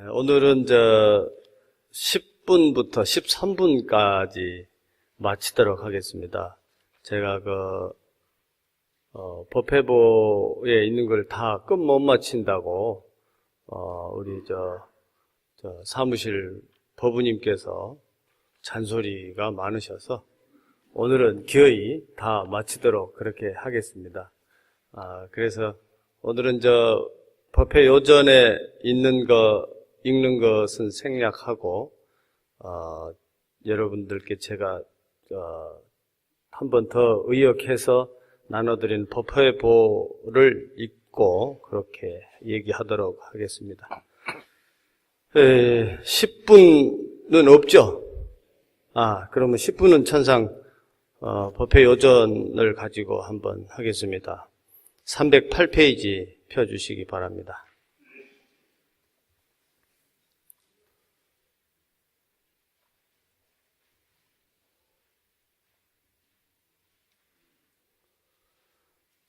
오늘은 10분부터 13분까지 마치도록 하겠습니다. 제가 법회보에 있는 걸 다 끝 못 마친다고, 우리 사무실 법우님께서 잔소리가 많으셔서 오늘은 기어이 다 마치도록 그렇게 하겠습니다. 그래서 오늘은 법회 요전에 읽는 것은 생략하고, 여러분들께 제가, 한 번 더 의역해서 나눠드린 법회보를 읽고, 그렇게 얘기하도록 하겠습니다. 10분은 없죠? 그러면 10분은 천상, 법회 요전을 가지고 한번 하겠습니다. 308페이지 펴주시기 바랍니다.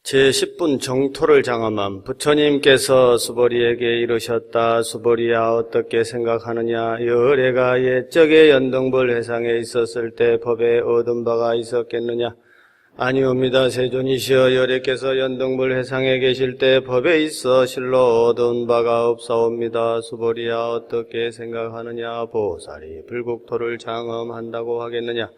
제10분 정토를 장엄함. 부처님께서 수보리에게 이르셨다. 수보리야, 어떻게 생각하느냐? 여래가 옛적에 연등불 회상에 있었을 때 법에 얻은 바가 있었겠느냐? 아니옵니다. 세존이시여, 여래께서 연등불 회상에 계실 때 법에 있어 실로 얻은 바가 없사옵니다. 수보리야, 어떻게 생각하느냐? 보살이 불국토를 장엄한다고 하겠느냐?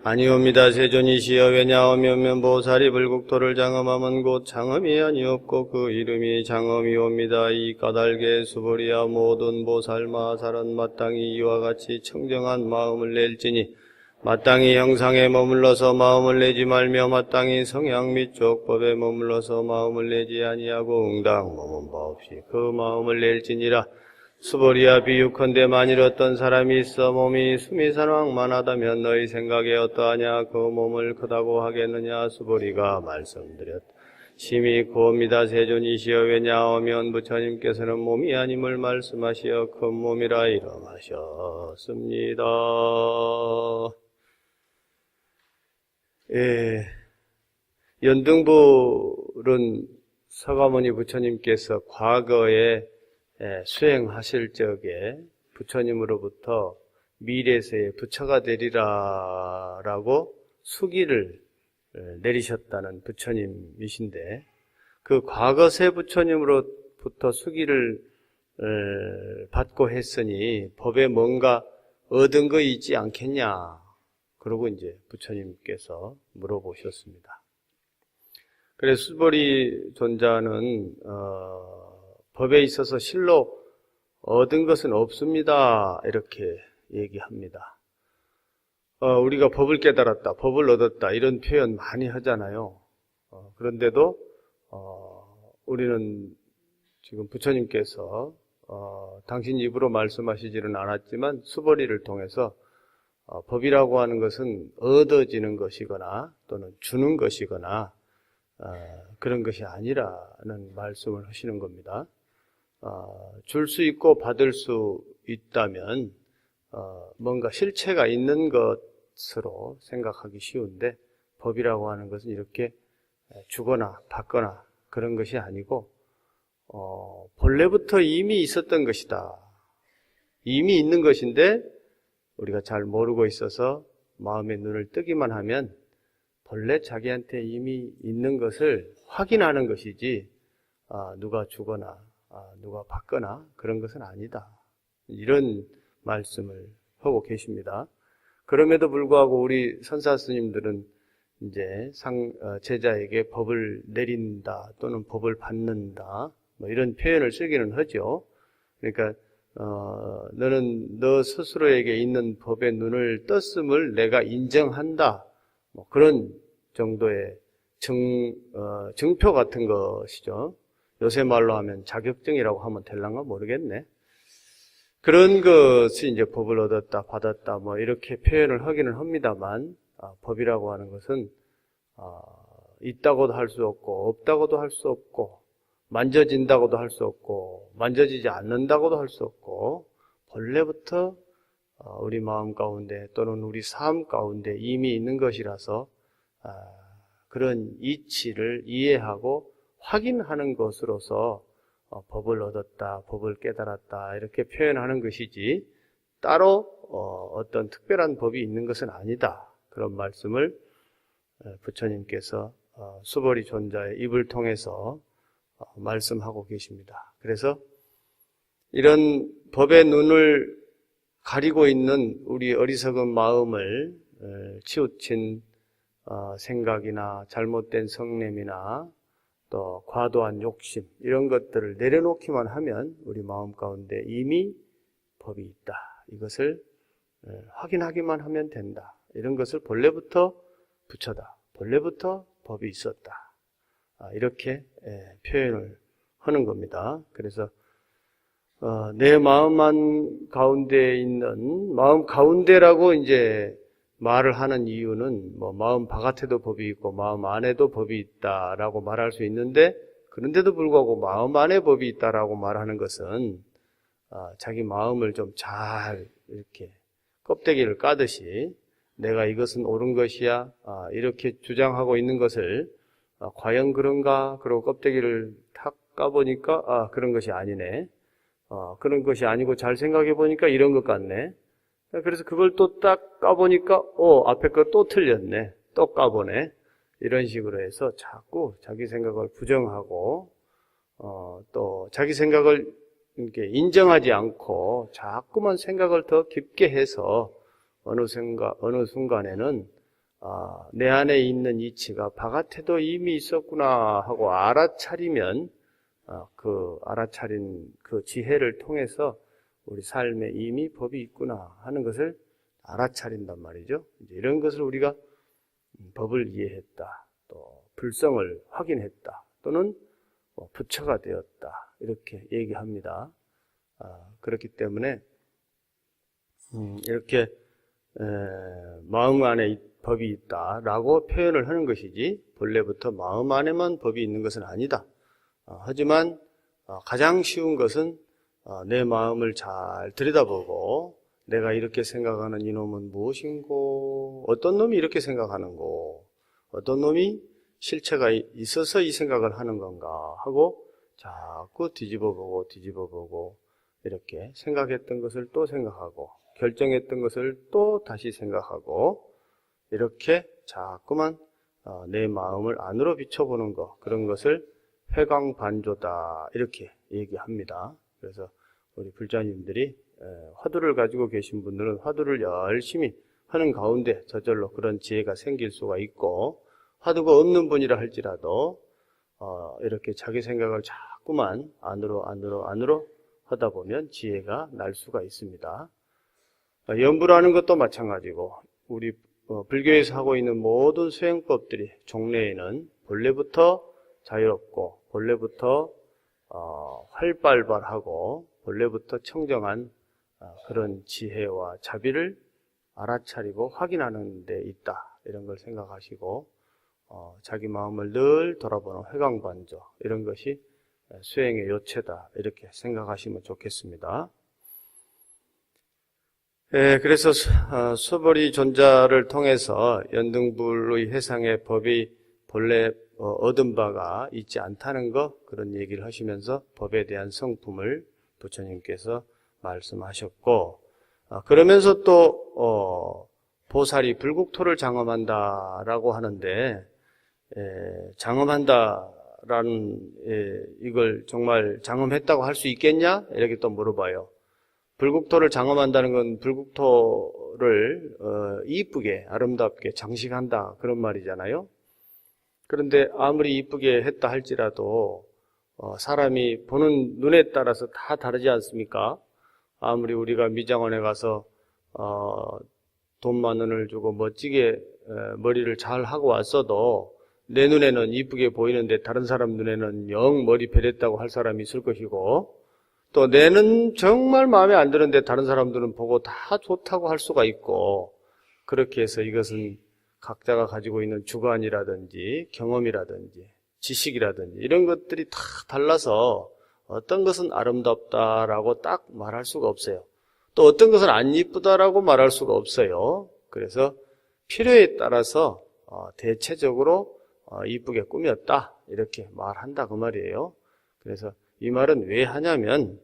아니옵니다. 세존이시여, 왜냐하면 보살이 불국토를 장엄함은 곧 장엄이 아니옵고 그 이름이 장엄이옵니다. 이 까닭에 수보리야, 모든 보살 마살은 마땅히 이와 같이 청정한 마음을 낼지니 마땅히 형상에 머물러서 마음을 내지 말며 마땅히 성향 및 족법에 머물러서 마음을 내지 아니하고 응당 머문 바 없이 그 마음을 낼지니라. 수보리야, 비유컨대 만일 어떤 사람이 있어 몸이 수미산왕만 하다면 너희 생각에 어떠하냐? 그 몸을 크다고 하겠느냐? 수보리가 말씀드렸다. 심히 고옵니다. 세존이시여, 왜냐하면 부처님께서는 몸이 아님을 말씀하시어 큰 몸이라 이름하셨습니다. 연등불은 서가모니 부처님께서 과거에 수행하실 적에 부처님으로부터 미래세의 부처가 되리라라고 수기를 내리셨다는 부처님이신데, 그 과거세 부처님으로부터 수기를 받고 했으니 법에 뭔가 얻은 거 있지 않겠냐? 그러고 이제 부처님께서 물어보셨습니다. 그래서 수보리 존자는 법에 있어서 실로 얻은 것은 없습니다. 이렇게 얘기합니다. 우리가 법을 깨달았다, 법을 얻었다 이런 표현 많이 하잖아요. 그런데도 우리는 지금 부처님께서 당신 입으로 말씀하시지는 않았지만 수보리를 통해서 법이라고 하는 것은 얻어지는 것이거나 또는 주는 것이거나 그런 것이 아니라는 말씀을 하시는 겁니다. 줄 수 있고 받을 수 있다면 뭔가 실체가 있는 것으로 생각하기 쉬운데, 법이라고 하는 것은 이렇게 주거나 받거나 그런 것이 아니고 본래부터 이미 있었던 것이다. 이미 있는 것인데 우리가 잘 모르고 있어서 마음의 눈을 뜨기만 하면 본래 자기한테 이미 있는 것을 확인하는 것이지 누가 주거나 누가 받거나 그런 것은 아니다. 이런 말씀을 하고 계십니다. 그럼에도 불구하고 우리 선사 스님들은 이제 제자에게 법을 내린다 또는 법을 받는다 뭐 이런 표현을 쓰기는 하죠. 그러니까 너는 너 스스로에게 있는 법의 눈을 떴음을 내가 인정한다. 뭐 그런 정도의 증표 같은 것이죠. 요새 말로 하면 자격증이라고 하면 될란가 모르겠네. 그런 것이 이제 법을 얻었다, 받았다, 뭐 이렇게 표현을 하기는 합니다만, 법이라고 하는 것은 있다고도 할 수 없고, 없다고도 할 수 없고, 만져진다고도 할 수 없고, 만져지지 않는다고도 할 수 없고, 본래부터 우리 마음 가운데 또는 우리 삶 가운데 이미 있는 것이라서 그런 이치를 이해하고 확인하는 것으로서 법을 얻었다, 법을 깨달았다 이렇게 표현하는 것이지 따로 어떤 특별한 법이 있는 것은 아니다. 그런 말씀을 부처님께서 수보리 존자의 입을 통해서 말씀하고 계십니다. 그래서 이런 법의 눈을 가리고 있는 우리 어리석은 마음을 치우친 생각이나 잘못된 성냄이나 또 과도한 욕심 이런 것들을 내려놓기만 하면 우리 마음 가운데 이미 법이 있다. 이것을 확인하기만 하면 된다. 이런 것을 본래부터 부처다. 본래부터 법이 있었다. 이렇게 표현을 하는 겁니다. 그래서 내 마음 가운데 있는 마음 가운데라고 이제 말을 하는 이유는 뭐 마음 바깥에도 법이 있고 마음 안에도 법이 있다라고 말할 수 있는데 그런데도 불구하고 마음 안에 법이 있다라고 말하는 것은 자기 마음을 좀 잘 이렇게 껍데기를 까듯이 내가 이것은 옳은 것이야 이렇게 주장하고 있는 것을 과연 그런가? 그러고 껍데기를 탁 까보니까 그런 것이 아니네. 그런 것이 아니고 잘 생각해 보니까 이런 것 같네. 그래서 그걸 또 딱 까보니까 앞에 거 또 틀렸네. 또 까보네. 이런 식으로 해서 자꾸 자기 생각을 부정하고 또 자기 생각을 이렇게 인정하지 않고 자꾸만 생각을 더 깊게 해서 어느 순간에는 내 안에 있는 이치가 바깥에도 이미 있었구나 하고 알아차리면 그 알아차린 그 지혜를 통해서 우리 삶에 이미 법이 있구나 하는 것을 알아차린단 말이죠. 이제 이런 것을 우리가 법을 이해했다, 또 불성을 확인했다, 또는 부처가 되었다 이렇게 얘기합니다. 그렇기 때문에 이렇게 마음 안에 법이 있다라고 표현을 하는 것이지 본래부터 마음 안에만 법이 있는 것은 아니다. 하지만 가장 쉬운 것은 내 마음을 잘 들여다보고 내가 이렇게 생각하는 이놈은 무엇인고 어떤 놈이 이렇게 생각하는고 어떤 놈이 실체가 있어서 이 생각을 하는 건가 하고 자꾸 뒤집어보고 이렇게 생각했던 것을 또 생각하고 결정했던 것을 또 다시 생각하고 이렇게 자꾸만 내 마음을 안으로 비춰보는 것 그런 것을 회광반조다 이렇게 얘기합니다. 그래서 우리 불자님들이 화두를 가지고 계신 분들은 화두를 열심히 하는 가운데 저절로 그런 지혜가 생길 수가 있고 화두가 없는 분이라 할지라도 이렇게 자기 생각을 자꾸만 안으로 하다 보면 지혜가 날 수가 있습니다. 연불하는 것도 마찬가지고 우리 불교에서 하고 있는 모든 수행법들이 종래에는 본래부터 자유롭고 본래부터 활발하고 본래부터 청정한 그런 지혜와 자비를 알아차리고 확인하는 데 있다 이런 걸 생각하시고 자기 마음을 늘 돌아보는 회광반조 이런 것이 수행의 요체다 이렇게 생각하시면 좋겠습니다. 그래서 수보리 존자를 통해서 연등불의 해상의 법이 본래 얻은 바가 있지 않다는 것 그런 얘기를 하시면서 법에 대한 성품을 부처님께서 말씀하셨고 그러면서 또 보살이 불국토를 장엄한다라고 하는데 장엄한다라는 이걸 정말 장엄했다고 할 수 있겠냐? 이렇게 또 물어봐요. 불국토를 장엄한다는 건 불국토를 이쁘게 아름답게 장식한다 그런 말이잖아요. 그런데 아무리 이쁘게 했다 할지라도 사람이 보는 눈에 따라서 다 다르지 않습니까? 아무리 우리가 미장원에 가서 돈 10,000원을 주고 멋지게 머리를 잘 하고 왔어도 내 눈에는 이쁘게 보이는데 다른 사람 눈에는 영 머리 베렸다고 할 사람이 있을 것이고 또 내는 정말 마음에 안 드는데 다른 사람들은 보고 다 좋다고 할 수가 있고 그렇게 해서 이것은 각자가 가지고 있는 주관이라든지 경험이라든지 지식이라든지 이런 것들이 다 달라서 어떤 것은 아름답다라고 딱 말할 수가 없어요. 또 어떤 것은 안 이쁘다라고 말할 수가 없어요. 그래서 필요에 따라서 대체적으로 이쁘게 꾸몄다 이렇게 말한다 그 말이에요. 그래서 이 말은 왜 하냐면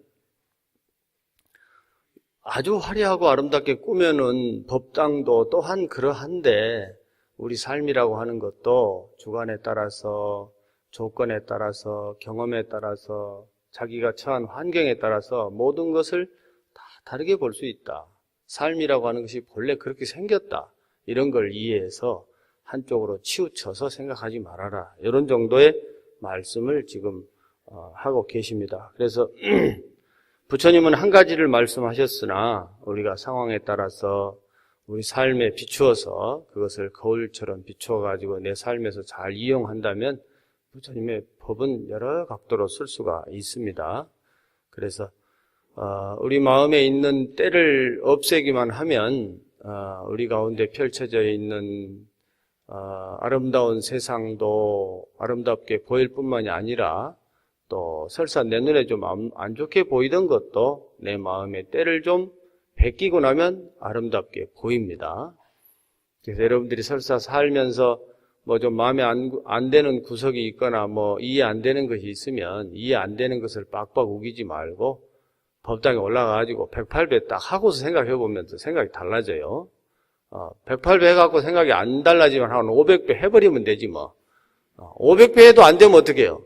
아주 화려하고 아름답게 꾸며놓은 법당도 또한 그러한데 우리 삶이라고 하는 것도 주관에 따라서, 조건에 따라서, 경험에 따라서, 자기가 처한 환경에 따라서 모든 것을 다 다르게 볼 수 있다. 삶이라고 하는 것이 본래 그렇게 생겼다. 이런 걸 이해해서 한쪽으로 치우쳐서 생각하지 말아라. 이런 정도의 말씀을 지금 하고 계십니다. 그래서 부처님은 한 가지를 말씀하셨으나 우리가 상황에 따라서 우리 삶에 비추어서 그것을 거울처럼 비추어가지고 내 삶에서 잘 이용한다면 부처님의 법은 여러 각도로 쓸 수가 있습니다. 그래서 우리 마음에 있는 때를 없애기만 하면 우리 가운데 펼쳐져 있는 아름다운 세상도 아름답게 보일 뿐만이 아니라 또 설사 내 눈에 좀 안 좋게 보이던 것도 내 마음의 때를 좀 베끼고 나면 아름답게 보입니다. 그래서 여러분들이 설사 살면서 뭐 좀 마음에 안 되는 구석이 있거나 뭐 이해 안 되는 것이 있으면 이해 안 되는 것을 빡빡 우기지 말고 법당에 올라가가지고 108배 딱 하고서 생각해 보면 또 생각이 달라져요. 108배 해갖고 생각이 안 달라지면 한 500배 해버리면 되지 뭐. 500배 해도 안 되면 어떻게 해요?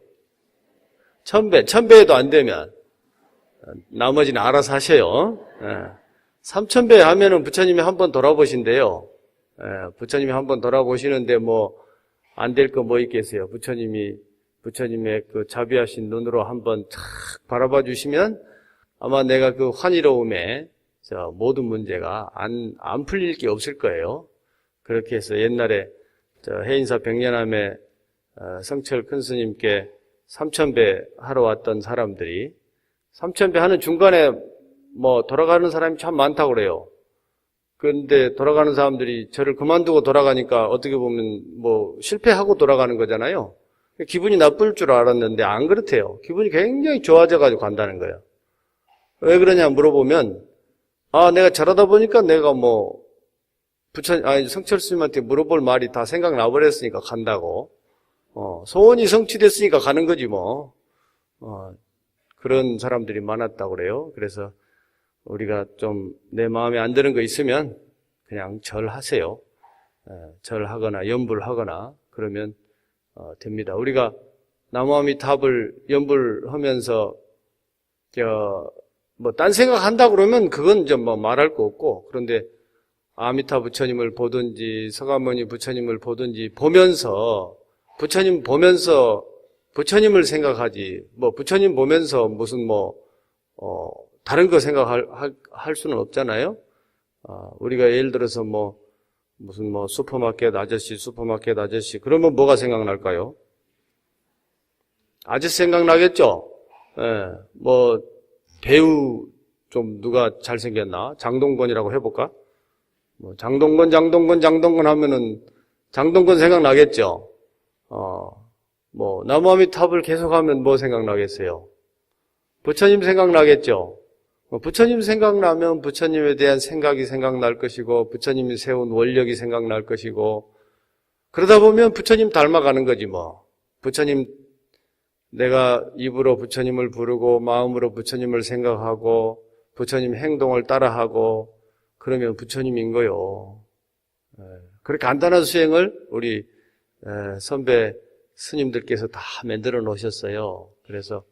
1000배 해도 안 되면 나머지는 알아서 하셔요. 3000배 하면은 부처님이 한번 돌아보신대요. 부처님이 한번 돌아보시는데 뭐 안 될 거 뭐 있겠어요. 부처님의 그 자비하신 눈으로 한번 탁 바라봐 주시면 아마 내가 그 환희로움에 모든 문제가 안 풀릴 게 없을 거예요. 그렇게 해서 옛날에 해인사 백년함에 성철 큰 스님께 3000배 하러 왔던 사람들이 3000배 하는 중간에 뭐 돌아가는 사람이 참 많다고 그래요. 그런데 돌아가는 사람들이 저를 그만두고 돌아가니까 어떻게 보면 뭐 실패하고 돌아가는 거잖아요. 기분이 나쁠 줄 알았는데 안 그렇대요. 기분이 굉장히 좋아져가지고 간다는 거예요. 왜 그러냐 물어보면 내가 잘하다 보니까 내가 뭐 성철 스님한테 물어볼 말이 다 생각나버렸으니까 간다고. 소원이 성취됐으니까 가는 거지 뭐. 그런 사람들이 많았다고 그래요. 그래서 우리가 좀 내 마음에 안 드는 거 있으면 그냥 절하세요. 절하거나 연불하거나 그러면 됩니다. 우리가 나무아미탑을 연불하면서 뭐 딴 생각한다 그러면 그건 좀 뭐 말할 거 없고, 그런데 아미타 부처님을 보든지 서가모니 부처님을 보든지 보면서 부처님을 생각하지, 뭐 부처님 보면서 무슨 다른 거 생각할 수는 없잖아요. 우리가 예를 들어서 무슨 슈퍼마켓 아저씨 그러면 뭐가 생각날까요? 아저씨 생각나겠죠? 뭐 배우 좀 누가 잘생겼나? 장동건이라고 해볼까? 장동건 하면은 장동건 생각나겠죠? 나무아미탑을 계속하면 뭐 생각나겠어요? 부처님 생각나겠죠? 부처님 생각나면 부처님에 대한 생각이 생각날 것이고, 부처님이 세운 원력이 생각날 것이고, 그러다 보면 부처님 닮아가는 거지 뭐. 내가 입으로 부처님을 부르고, 마음으로 부처님을 생각하고, 부처님 행동을 따라하고, 그러면 부처님인 거요. 그렇게 간단한 수행을 우리 선배 스님들께서 다 만들어 놓으셨어요. 그래서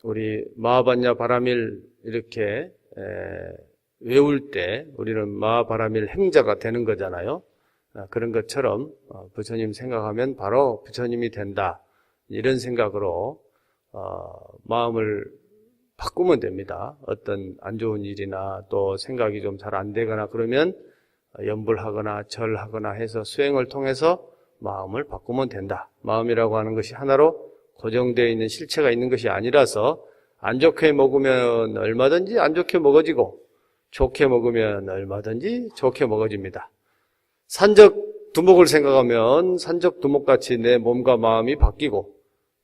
우리 마하반야 바라밀 이렇게 외울 때 우리는 마하바라밀 행자가 되는 거잖아요. 그런 것처럼 부처님 생각하면 바로 부처님이 된다. 이런 생각으로 마음을 바꾸면 됩니다. 어떤 안 좋은 일이나 또 생각이 좀 잘 안 되거나 그러면 연불하거나 절하거나 해서 수행을 통해서 마음을 바꾸면 된다. 마음이라고 하는 것이 하나로 고정되어 있는 실체가 있는 것이 아니라서 안 좋게 먹으면 얼마든지 안 좋게 먹어지고 좋게 먹으면 얼마든지 좋게 먹어집니다. 산적 두목을 생각하면 산적 두목같이 내 몸과 마음이 바뀌고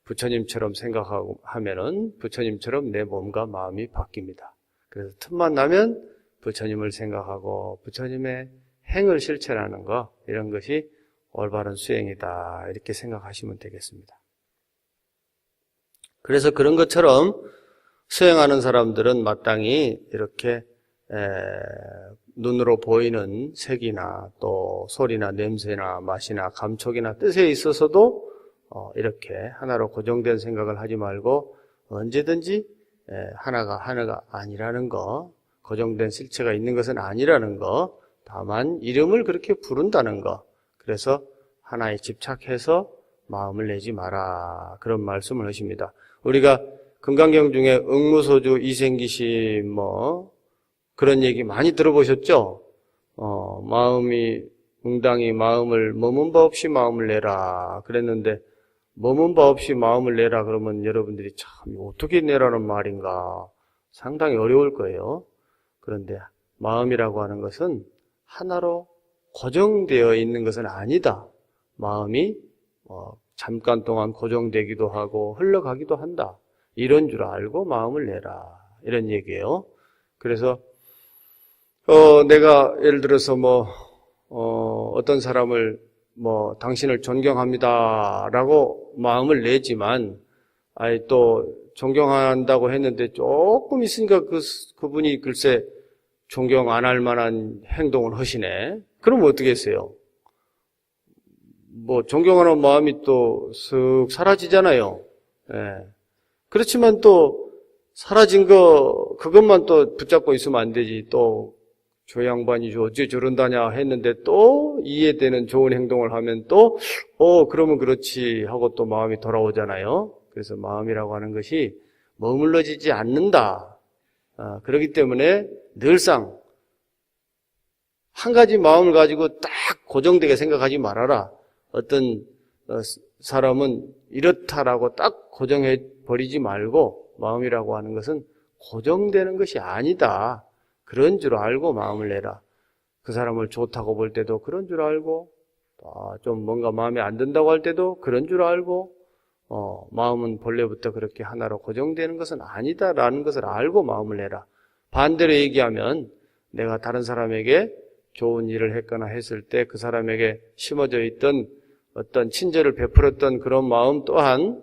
부처님처럼 생각하면은 부처님처럼 내 몸과 마음이 바뀝니다. 그래서 틈만 나면 부처님을 생각하고 부처님의 행을 실천하는 거, 이런 것이 올바른 수행이다. 이렇게 생각하시면 되겠습니다. 그래서 그런 것처럼 수행하는 사람들은 마땅히 이렇게 눈으로 보이는 색이나 또 소리나 냄새나 맛이나 감촉이나 뜻에 있어서도 이렇게 하나로 고정된 생각을 하지 말고 언제든지 하나가 아니라는 거, 고정된 실체가 있는 것은 아니라는 거, 다만 이름을 그렇게 부른다는 거. 그래서 하나에 집착해서 마음을 내지 마라. 그런 말씀을 하십니다. 우리가 금강경 중에 응무소주, 이생기심 그런 얘기 많이 들어보셨죠? 마음이 응당히 마음을 머문 바 없이 마음을 내라 그랬는데, 머문 바 없이 마음을 내라 그러면 여러분들이 참 어떻게 내라는 말인가 상당히 어려울 거예요. 그런데 마음이라고 하는 것은 하나로 고정되어 있는 것은 아니다. 마음이 잠깐 동안 고정되기도 하고 흘러가기도 한다. 이런 줄 알고 마음을 내라. 이런 얘기예요. 그래서 내가 예를 들어서 어떤 사람을 당신을 존경합니다라고 마음을 내지만, 또 존경한다고 했는데 조금 있으니까 그분이 글쎄 존경 안 할 만한 행동을 하시네. 그럼 어떻게 했어요? 존경하는 마음이 또 쓱 사라지잖아요. 예. 그렇지만 또 사라진 그것만 또 붙잡고 있으면 안 되지. 또 저 양반이 어째 저런다냐 했는데 또 이해되는 좋은 행동을 하면 또 그러면 그렇지 하고 또 마음이 돌아오잖아요. 그래서 마음이라고 하는 것이 머물러지지 않는다. 그렇기 때문에 늘상 한 가지 마음을 가지고 딱 고정되게 생각하지 말아라. 어떤 사람은 이렇다라고 딱 고정해 버리지 말고, 마음이라고 하는 것은 고정되는 것이 아니다. 그런 줄 알고 마음을 내라. 그 사람을 좋다고 볼 때도 그런 줄 알고, 좀 뭔가 마음에 안 든다고 할 때도 그런 줄 알고, 마음은 본래부터 그렇게 하나로 고정되는 것은 아니다라는 것을 알고 마음을 내라. 반대로 얘기하면 내가 다른 사람에게 좋은 일을 했거나 했을 때 그 사람에게 심어져 있던 어떤 친절을 베풀었던 그런 마음 또한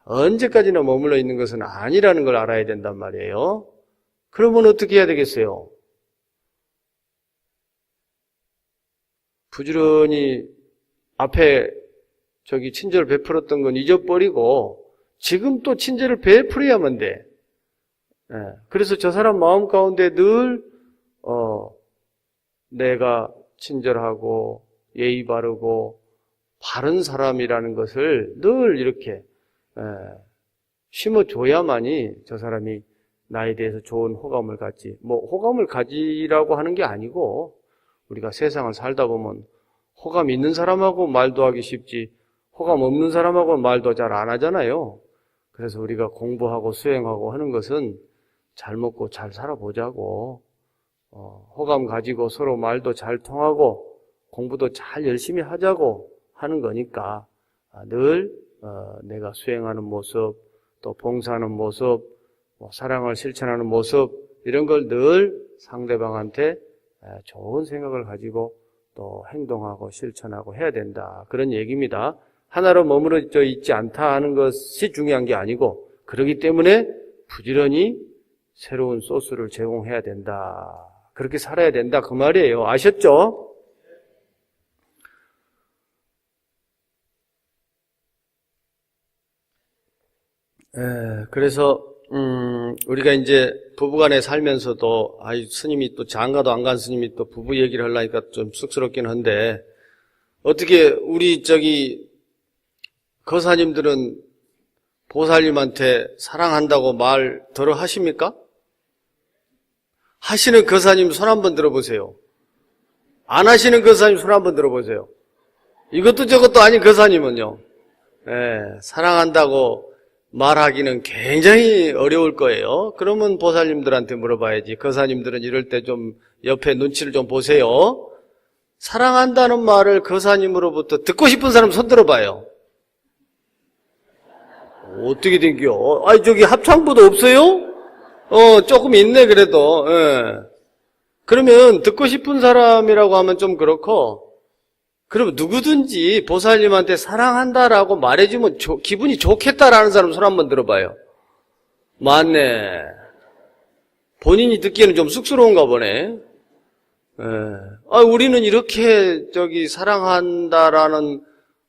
언제까지나 머물러 있는 것은 아니라는 걸 알아야 된단 말이에요. 그러면 어떻게 해야 되겠어요? 부지런히 앞에 친절을 베풀었던 건 잊어버리고 지금 또 친절을 베풀어야만 돼. 그래서 저 사람 마음 가운데 늘 내가 친절하고 예의 바르고 바른 사람이라는 것을 늘 이렇게 심어줘야만이 저 사람이 나에 대해서 좋은 호감을 갖지. 호감을 가지라고 하는 게 아니고, 우리가 세상을 살다 보면 호감 있는 사람하고 말도 하기 쉽지 호감 없는 사람하고는 말도 잘 안 하잖아요. 그래서 우리가 공부하고 수행하고 하는 것은 잘 먹고 잘 살아보자고, 호감 가지고 서로 말도 잘 통하고 공부도 잘 열심히 하자고 하는 거니까, 늘 내가 수행하는 모습, 또 봉사하는 모습, 사랑을 실천하는 모습, 이런 걸 늘 상대방한테 좋은 생각을 가지고 또 행동하고 실천하고 해야 된다. 그런 얘기입니다. 하나로 머무러져 있지 않다 하는 것이 중요한 게 아니고, 그렇기 때문에 부지런히 새로운 소스를 제공해야 된다. 그렇게 살아야 된다. 그 말이에요. 아셨죠? 그래서 우리가 이제 부부간에 살면서도, 스님이 또 장가도 안 간 스님이 또 부부 얘기를 하려니까 좀 쑥스럽긴 한데, 어떻게 우리 거사님들은 보살님한테 사랑한다고 말 덜어 하십니까? 하시는 거사님 손 한번 들어보세요. 안 하시는 거사님 손 한번 들어보세요. 이것도 저것도 아닌 거사님은요, 사랑한다고 말하기는 굉장히 어려울 거예요. 그러면 보살님들한테 물어봐야지. 거사님들은 이럴 때 좀 옆에 눈치를 좀 보세요. 사랑한다는 말을 거사님으로부터 듣고 싶은 사람 손 들어봐요. 어떻게 된겨? 저기 합창부도 없어요? 조금 있네, 그래도. 그러면 듣고 싶은 사람이라고 하면 좀 그렇고, 그럼 누구든지 보살님한테 사랑한다라고 말해주면 기분이 좋겠다라는 사람 손 한번 들어봐요. 맞네. 본인이 듣기에는 좀 쑥스러운가 보네. 우리는 이렇게 사랑한다라는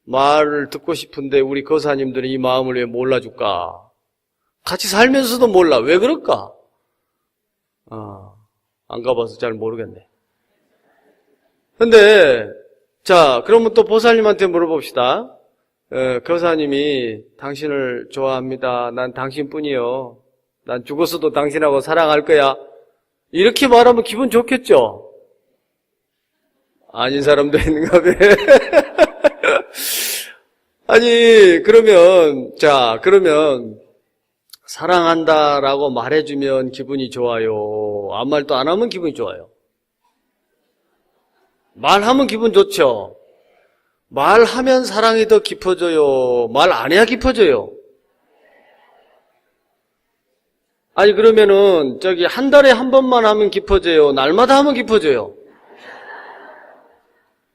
말을 듣고 싶은데 우리 거사님들은 이 마음을 왜 몰라줄까? 같이 살면서도 몰라. 왜 그럴까? 안 가봐서 잘 모르겠네. 근데 자, 그러면 또 보살님한테 물어봅시다. 거사님이 당신을 좋아합니다. 난 당신뿐이요. 난 죽었어도 당신하고 사랑할 거야. 이렇게 말하면 기분 좋겠죠? 아닌 사람도 있는가 봐. 아니, 그러면 사랑한다라고 말해주면 기분이 좋아요? 아무 말도 안 하면 기분이 좋아요? 말하면 기분 좋죠? 말하면 사랑이 더 깊어져요? 말 안 해야 깊어져요? 아니, 그러면은, 한 달에 한 번만 하면 깊어져요? 날마다 하면 깊어져요?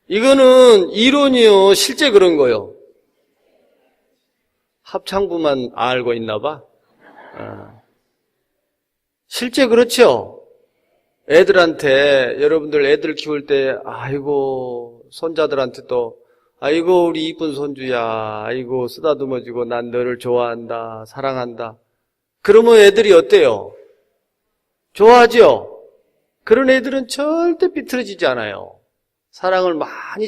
이거는 이론이요, 실제 그런 거요. 합창부만 알고 있나 봐. 실제 그렇죠? 애들한테, 여러분들 애들 키울 때, 아이고, 손자들한테 또, 아이고, 우리 이쁜 손주야. 아이고, 쓰다듬어주고, 난 너를 좋아한다, 사랑한다. 그러면 애들이 어때요? 좋아하죠? 그런 애들은 절대 삐뚤어지지 않아요. 사랑을 많이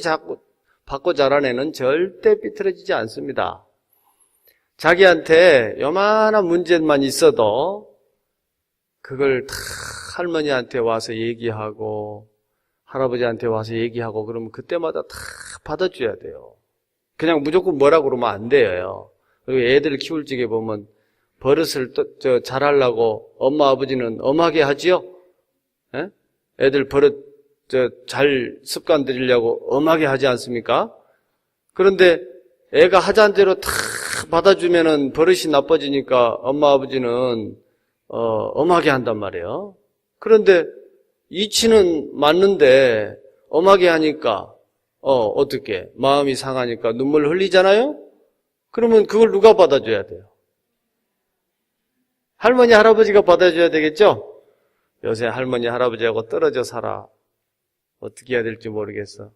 받고 자란 애는 절대 삐뚤어지지 않습니다. 자기한테 요만한 문제만 있어도 그걸 다 할머니한테 와서 얘기하고 할아버지한테 와서 얘기하고 그러면 그때마다 다 받아줘야 돼요. 그냥 무조건 뭐라고 그러면 안 돼요. 그리고 애들을 키울 적에 보면 버릇을 잘하려고 엄마 아버지는 엄하게 하지요? 예? 애들 버릇 잘 습관 들이려고 엄하게 하지 않습니까? 그런데 애가 하자는 대로 다 받아주면은 버릇이 나빠지니까 엄마 아버지는 엄하게 한단 말이에요. 그런데 이치는 맞는데 엄하게 하니까 어떻게 마음이 상하니까 눈물 흘리잖아요? 그러면 그걸 누가 받아줘야 돼요? 할머니 할아버지가 받아줘야 되겠죠? 요새 할머니 할아버지하고 떨어져 살아. 어떻게 해야 될지 모르겠어.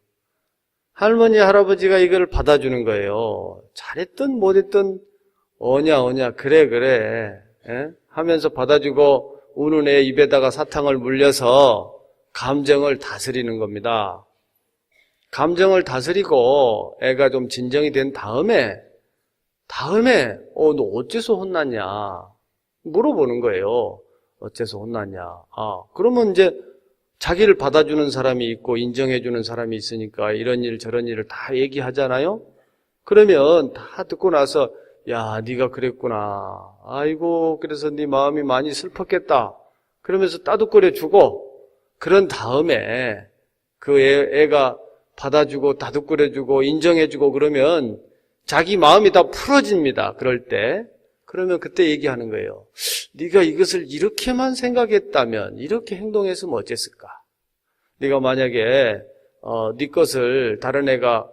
할머니 할아버지가 이걸 받아주는 거예요. 잘했든 못했든 어냐 그래 예? 하면서 받아주고 우는 애 입에다가 사탕을 물려서 감정을 다스리는 겁니다. 감정을 다스리고 애가 좀 진정이 된 다음에 너 어째서 혼났냐 물어보는 거예요. 어째서 혼났냐. 그러면 이제 자기를 받아주는 사람이 있고 인정해주는 사람이 있으니까 이런 일 저런 일을 다 얘기하잖아요. 그러면 다 듣고 나서 야 네가 그랬구나. 아이고 그래서 네 마음이 많이 슬펐겠다. 그러면서 따뜻거려주고 그런 다음에 그 애가 받아주고 다독거려주고 인정해주고 그러면 자기 마음이 다 풀어집니다. 그럴 때. 그러면 그때 얘기하는 거예요. 네가 이것을 이렇게만 생각했다면 이렇게 행동했으면 어땠을까? 네가 만약에 네 것을 다른 애가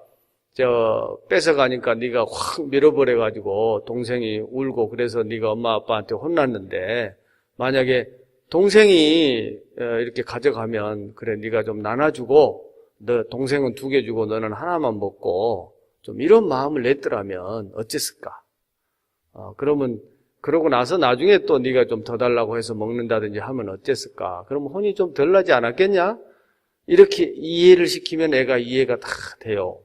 뺏어가니까 네가 확 밀어버려가지고 동생이 울고 그래서 네가 엄마 아빠한테 혼났는데 만약에 동생이 이렇게 가져가면 그래 네가 좀 나눠주고 너 동생은 2개 주고 너는 하나만 먹고 좀 이런 마음을 냈더라면 어땠을까? 그러면 그러고 나서 나중에 또 네가 좀 더 달라고 해서 먹는다든지 하면 어땠을까? 그러면 혼이 좀 덜 나지 않았겠냐? 이렇게 이해를 시키면 애가 이해가 다 돼요.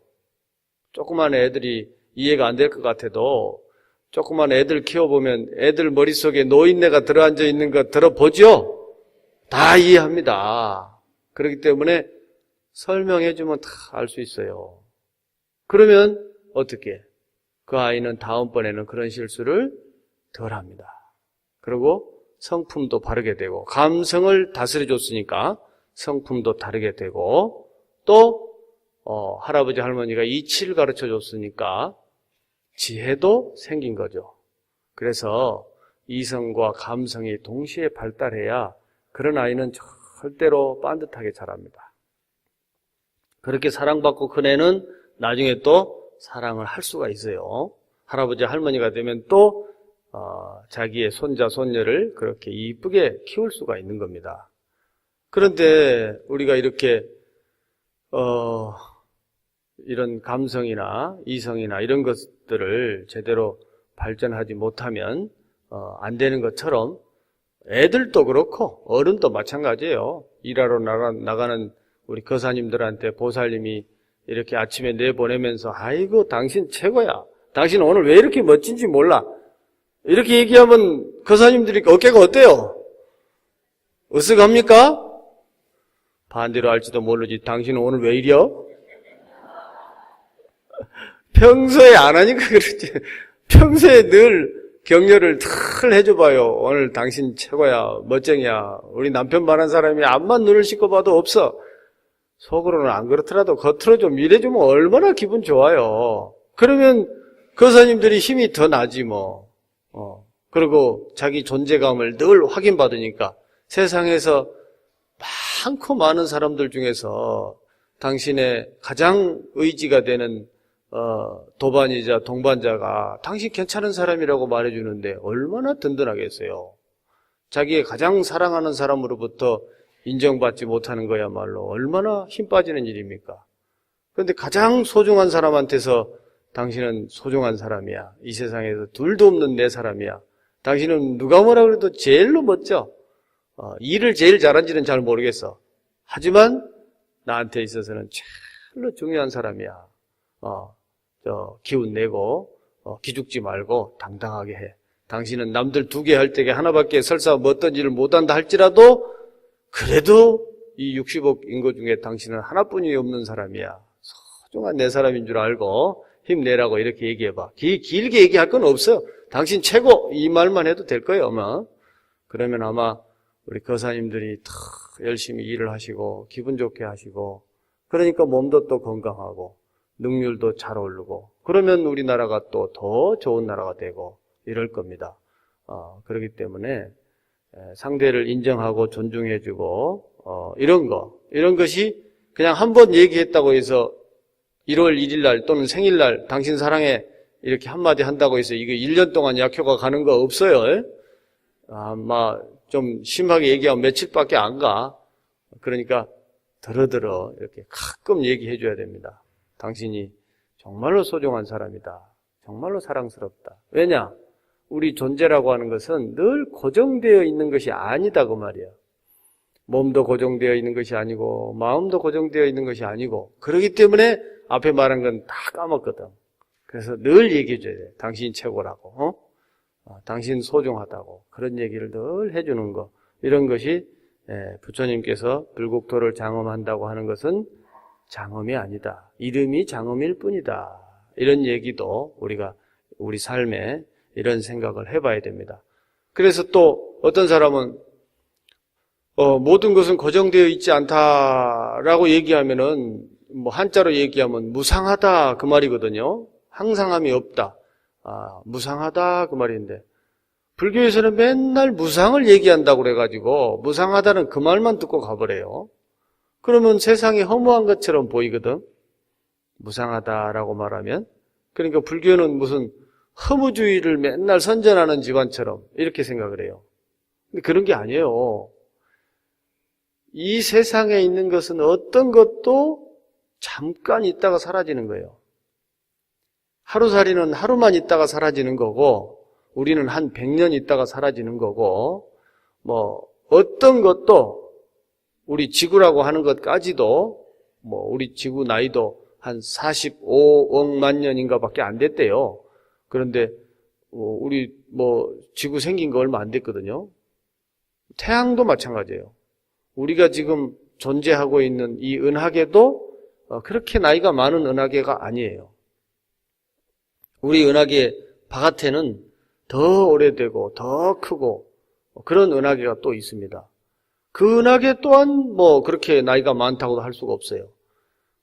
조그만 애들이 이해가 안 될 것 같아도 조그만 애들 키워보면 애들 머릿속에 노인네가 들어앉아 있는 거 들어보죠? 다 이해합니다. 그렇기 때문에 설명해주면 다 알 수 있어요. 그러면 어떻게? 그 아이는 다음번에는 그런 실수를 덜 합니다. 그리고 성품도 바르게 되고 감성을 다스려줬으니까 성품도 다르게 되고 또 할아버지 할머니가 이치를 가르쳐줬으니까 지혜도 생긴 거죠. 그래서 이성과 감성이 동시에 발달해야 그런 아이는 절대로 반듯하게 자랍니다. 그렇게 사랑받고 큰 애는 나중에 또 사랑을 할 수가 있어요. 할아버지 할머니가 되면 또 자기의 손자 손녀를 그렇게 이쁘게 키울 수가 있는 겁니다. 그런데 우리가 이렇게 이런 감성이나 이성이나 이런 것들을 제대로 발전하지 못하면 안 되는 것처럼 애들도 그렇고 어른도 마찬가지예요. 일하러 나가는 우리 거사님들한테 보살님이 이렇게 아침에 내보내면서 아이고 당신 최고야. 당신 오늘 왜 이렇게 멋진지 몰라. 이렇게 얘기하면 거사님들이 어깨가 어때요? 으쓱합니까? 반대로 할지도 모르지. 당신은 오늘 왜 이려? 평소에 안 하니까 그렇지. 평소에 늘 격려를 늘 해줘봐요. 오늘 당신 최고야, 멋쟁이야. 우리 남편 반한 사람이 앞만 눈을 씻고 봐도 없어. 속으로는 안 그렇더라도 겉으로 좀 일해주면 얼마나 기분 좋아요. 그러면 거사님들이 힘이 더 나지 뭐. 그리고 자기 존재감을 늘 확인받으니까 세상에서 많고 많은 사람들 중에서 당신의 가장 의지가 되는 도반이자 동반자가 당신 괜찮은 사람이라고 말해주는데 얼마나 든든하겠어요. 자기의 가장 사랑하는 사람으로부터 인정받지 못하는 거야말로 얼마나 힘 빠지는 일입니까? 그런데 가장 소중한 사람한테서 당신은 소중한 사람이야. 이 세상에서 둘도 없는 내 사람이야. 당신은 누가 뭐라 그래도 제일로 멋져. 일을 제일 잘한지는 잘 모르겠어. 하지만 나한테 있어서는 제일로 중요한 사람이야. 기운 내고 기죽지 말고 당당하게 해. 당신은 남들 2개 할 때에 하나밖에 설사 어떤 일을 못한다 할지라도 그래도 이 60억 인구 중에 당신은 하나뿐이 없는 사람이야. 소중한 내 사람인 줄 알고 힘내라고 이렇게 얘기해봐. 길게 얘기할 건 없어요. 당신 최고 이 말만 해도 될 거예요 아마. 그러면 아마 우리 거사님들이 더 열심히 일을 하시고 기분 좋게 하시고 그러니까 몸도 또 건강하고 능률도 잘 오르고 그러면 우리나라가 또 더 좋은 나라가 되고 이럴 겁니다. 그렇기 때문에 상대를 인정하고 존중해주고 이런 것이 그냥 한 번 얘기했다고 해서 1월 1일 날 또는 생일날 당신 사랑해 이렇게 한마디 한다고 해서 이게 1년 동안 약효가 가는 거 없어요. 아마 좀 심하게 얘기하면 며칠밖에 안 가. 그러니까 더러더러 이렇게 가끔 얘기해 줘야 됩니다. 당신이 정말로 소중한 사람이다. 정말로 사랑스럽다. 왜냐? 우리 존재라고 하는 것은 늘 고정되어 있는 것이 아니다 그 말이야. 몸도 고정되어 있는 것이 아니고 마음도 고정되어 있는 것이 아니고 그렇기 때문에 앞에 말한 건 다 까먹거든. 그래서 늘 얘기해 줘야 돼. 당신이 최고라고. 당신 소중하다고. 그런 얘기를 늘 해주는 거. 이런 것이 부처님께서 불국토를 장엄한다고 하는 것은 장엄이 아니다. 이름이 장엄일 뿐이다. 이런 얘기도 우리가 우리 삶에 이런 생각을 해봐야 됩니다. 그래서 또 어떤 사람은 모든 것은 고정되어 있지 않다라고 얘기하면은 뭐 한자로 얘기하면 무상하다 그 말이거든요. 항상함이 없다. 무상하다 그 말인데 불교에서는 맨날 무상을 얘기한다고 그래가지고 무상하다는 그 말만 듣고 가버려요. 그러면 세상이 허무한 것처럼 보이거든. 무상하다라고 말하면. 그러니까 불교는 무슨 허무주의를 맨날 선전하는 집안처럼 이렇게 생각을 해요. 근데 그런 게 아니에요. 이 세상에 있는 것은 어떤 것도 잠깐 있다가 사라지는 거예요. 하루살이는 하루만 있다가 사라지는 거고 우리는 한 100년 있다가 사라지는 거고 뭐 어떤 것도 우리 지구라고 하는 것까지도 뭐 우리 지구 나이도 한 45억만 년인가 밖에 안 됐대요. 그런데 우리 뭐 지구 생긴 거 얼마 안 됐거든요. 태양도 마찬가지예요. 우리가 지금 존재하고 있는 이 은하계도 그렇게 나이가 많은 은하계가 아니에요. 우리 은하계 바깥에는 더 오래되고 더 크고 그런 은하계가 또 있습니다. 그 은하계 또한 뭐 그렇게 나이가 많다고도 할 수가 없어요.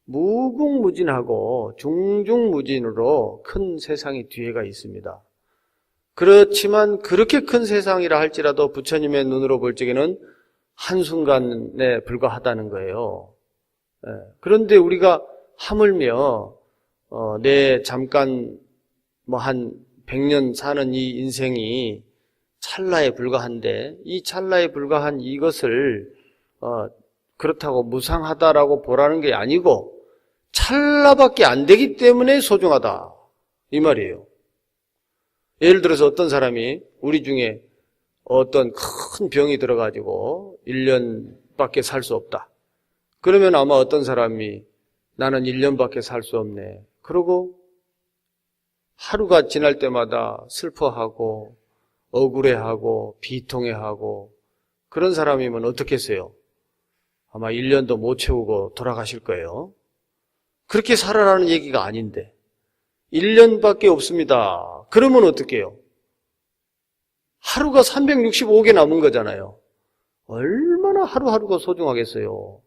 무궁무진하고 중중무진으로 큰 세상이 뒤에가 있습니다. 그렇지만 그렇게 큰 세상이라 할지라도 부처님의 눈으로 볼 적에는 한순간에 불과하다는 거예요. 그런데 우리가 하물며 내 잠깐 한 100년 사는 이 인생이 찰나에 불과한데 이 찰나에 불과한 이것을 그렇다고 무상하다라고 보라는 게 아니고 찰나밖에 안 되기 때문에 소중하다 이 말이에요. 예를 들어서 어떤 사람이 우리 중에 어떤 큰 병이 들어가지고 1년밖에 살 수 없다. 그러면 아마 어떤 사람이 나는 1년밖에 살 수 없네. 그러고 하루가 지날 때마다 슬퍼하고 억울해하고 비통해하고 그런 사람이면 어떻겠어요? 아마 1년도 못 채우고 돌아가실 거예요. 그렇게 살아라는 얘기가 아닌데 1년밖에 없습니다. 그러면 어떡해요? 하루가 365개 남은 거잖아요. 얼마나 하루하루가 소중하겠어요.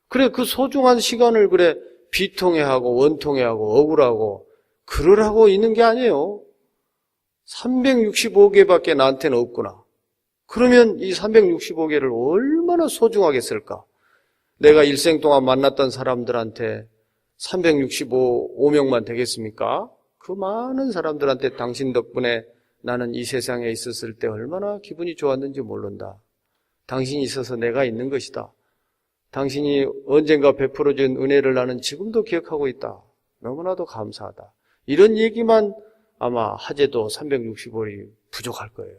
그래 그 소중한 시간을 그래 비통해하고 원통해하고 억울하고 그러라고 있는 게 아니에요. 365개밖에 나한테는 없구나. 그러면 이 365개를 얼마나 소중하게 쓸까? 내가 일생 동안 만났던 사람들한테 365명만 되겠습니까? 그 많은 사람들한테 당신 덕분에 나는 이 세상에 있었을 때 얼마나 기분이 좋았는지 모른다. 당신이 있어서 내가 있는 것이다. 당신이 언젠가 베풀어준 은혜를 나는 지금도 기억하고 있다. 너무나도 감사하다. 이런 얘기만 아마 하재도 365일이 부족할 거예요.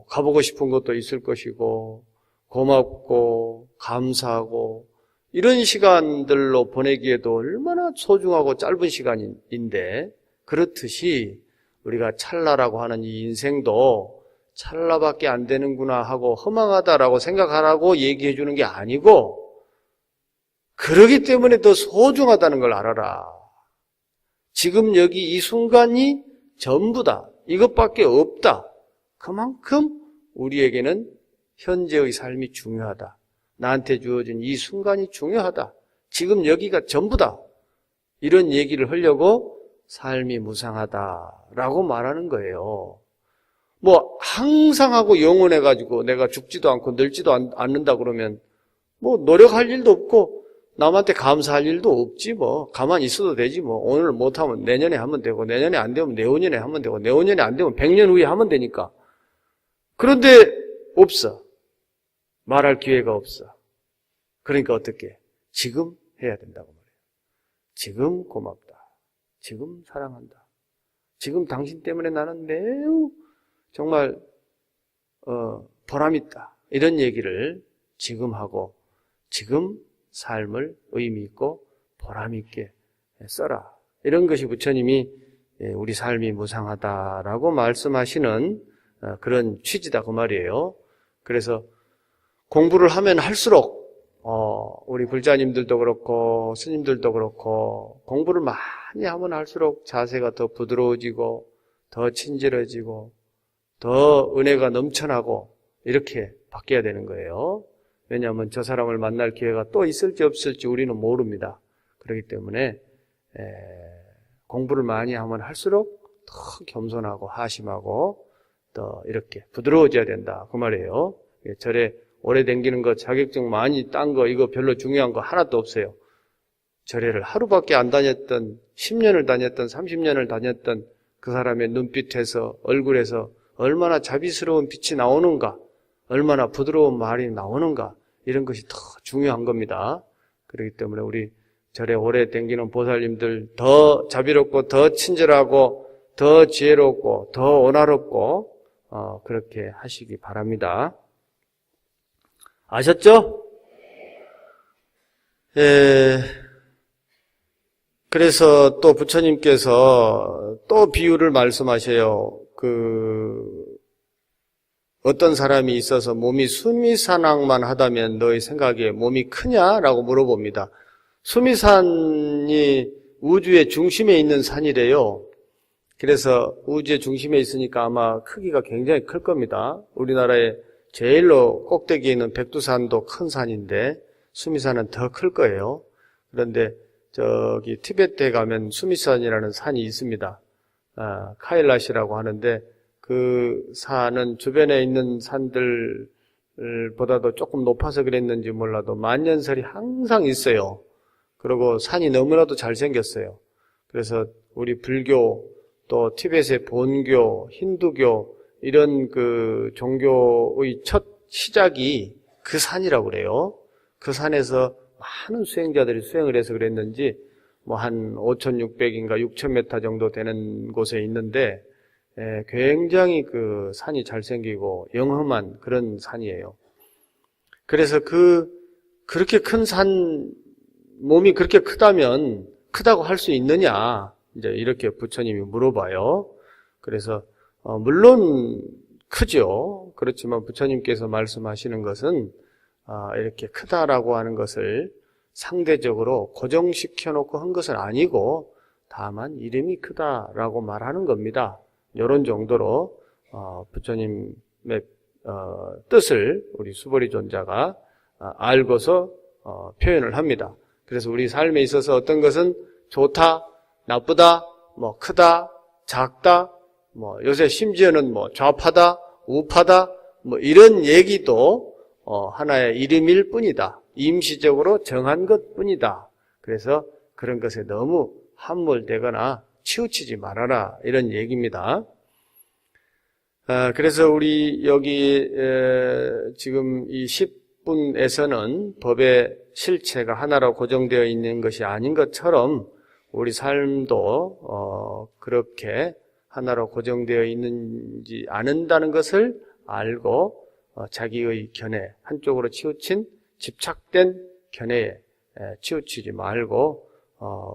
가보고 싶은 것도 있을 것이고 고맙고 감사하고 이런 시간들로 보내기에도 얼마나 소중하고 짧은 시간인데 그렇듯이 우리가 찰나라고 하는 이 인생도 찰나밖에 안 되는구나 하고 허망하다라고 생각하라고 얘기해 주는 게 아니고 그러기 때문에 더 소중하다는 걸 알아라. 지금 여기 이 순간이 전부다. 이것밖에 없다. 그만큼 우리에게는 현재의 삶이 중요하다. 나한테 주어진 이 순간이 중요하다. 지금 여기가 전부다. 이런 얘기를 하려고 삶이 무상하다라고 말하는 거예요. 항상 하고 영원해가지고 내가 죽지도 않고 늙지도 않는다 그러면 노력할 일도 없고 남한테 감사할 일도 없지 가만히 있어도 되지 오늘 못하면 내년에 하면 되고 내년에 안 되면 내후년에 하면 되고 내후년에 안 되면 100년 후에 하면 되니까. 그런데 없어. 말할 기회가 없어. 그러니까 어떻게? 지금 해야 된다고 말해요. 지금 고맙다. 지금 사랑한다. 지금 당신 때문에 나는 매우 정말 보람있다. 이런 얘기를 지금 하고 지금 삶을 의미 있고 보람있게 써라. 이런 것이 부처님이 우리 삶이 무상하다라고 말씀하시는 그런 취지다 그 말이에요. 그래서 공부를 하면 할수록 우리 불자님들도 그렇고 스님들도 그렇고 공부를 많이 하면 할수록 자세가 더 부드러워지고 더 친절해지고 더 은혜가 넘쳐나고 이렇게 바뀌어야 되는 거예요. 왜냐하면 저 사람을 만날 기회가 또 있을지 없을지 우리는 모릅니다. 그렇기 때문에 공부를 많이 하면 할수록 더 겸손하고 하심하고 더 이렇게 부드러워져야 된다 그 말이에요. 절에 오래 댕기는 거, 자격증 많이 딴 거, 이거 별로 중요한 거 하나도 없어요. 절에를 하루밖에 안 다녔던 10년을 다녔던 30년을 다녔던 그 사람의 눈빛에서 얼굴에서 얼마나 자비스러운 빛이 나오는가, 얼마나 부드러운 말이 나오는가, 이런 것이 더 중요한 겁니다. 그렇기 때문에 우리 절에 오래 댕기는 보살님들 더 자비롭고 더 친절하고 더 지혜롭고 더 온화롭고 그렇게 하시기 바랍니다. 아셨죠? 그래서 또 부처님께서 또 비유를 말씀하셔요. 어떤 사람이 있어서 몸이 수미산왕만 하다면 너의 생각에 몸이 크냐라고 물어봅니다. 수미산이 우주의 중심에 있는 산이래요. 그래서 우주의 중심에 있으니까 아마 크기가 굉장히 클 겁니다. 우리나라의 제일로 꼭대기에 있는 백두산도 큰 산인데 수미산은 더 클 거예요. 그런데 저기 티베트에 가면 수미산이라는 산이 있습니다. 카일라시라고 하는데 그 산은 주변에 있는 산들 보다도 조금 높아서 그랬는지 몰라도 만년설이 항상 있어요. 그리고 산이 너무나도 잘생겼어요. 그래서 우리 불교, 또 티베트의 본교, 힌두교, 이런 그 종교의 첫 시작이 그 산이라고 그래요. 그 산에서 많은 수행자들이 수행을 해서 그랬는지 뭐 한 5,600인가 6,000m 정도 되는 곳에 있는데 굉장히 그 산이 잘생기고 영험한 그런 산이에요. 그래서 그렇게 큰 산, 몸이 그렇게 크다면 크다고 할 수 있느냐, 이제 이렇게 부처님이 물어봐요. 그래서 물론 크죠. 그렇지만 부처님께서 말씀하시는 것은 이렇게 크다라고 하는 것을 상대적으로 고정시켜 놓고 한 것은 아니고 다만 이름이 크다라고 말하는 겁니다. 이런 정도로 부처님의 뜻을 우리 수보리 존자가 알고서 표현을 합니다. 그래서 우리 삶에 있어서 어떤 것은 좋다, 나쁘다, 뭐 크다, 작다, 뭐 요새 심지어는 뭐 좌파다, 우파다, 뭐 이런 얘기도 하나의 이름일 뿐이다. 임시적으로 정한 것 뿐이다. 그래서 그런 것에 너무 함몰되거나 치우치지 말아라, 이런 얘기입니다. 그래서 우리 여기 지금 이 10분에서는 법의 실체가 하나로 고정되어 있는 것이 아닌 것처럼 우리 삶도 그렇게 하나로 고정되어 있는지 않는다는 것을 알고 자기의 견해, 한쪽으로 치우친 집착된 견해에 치우치지 말고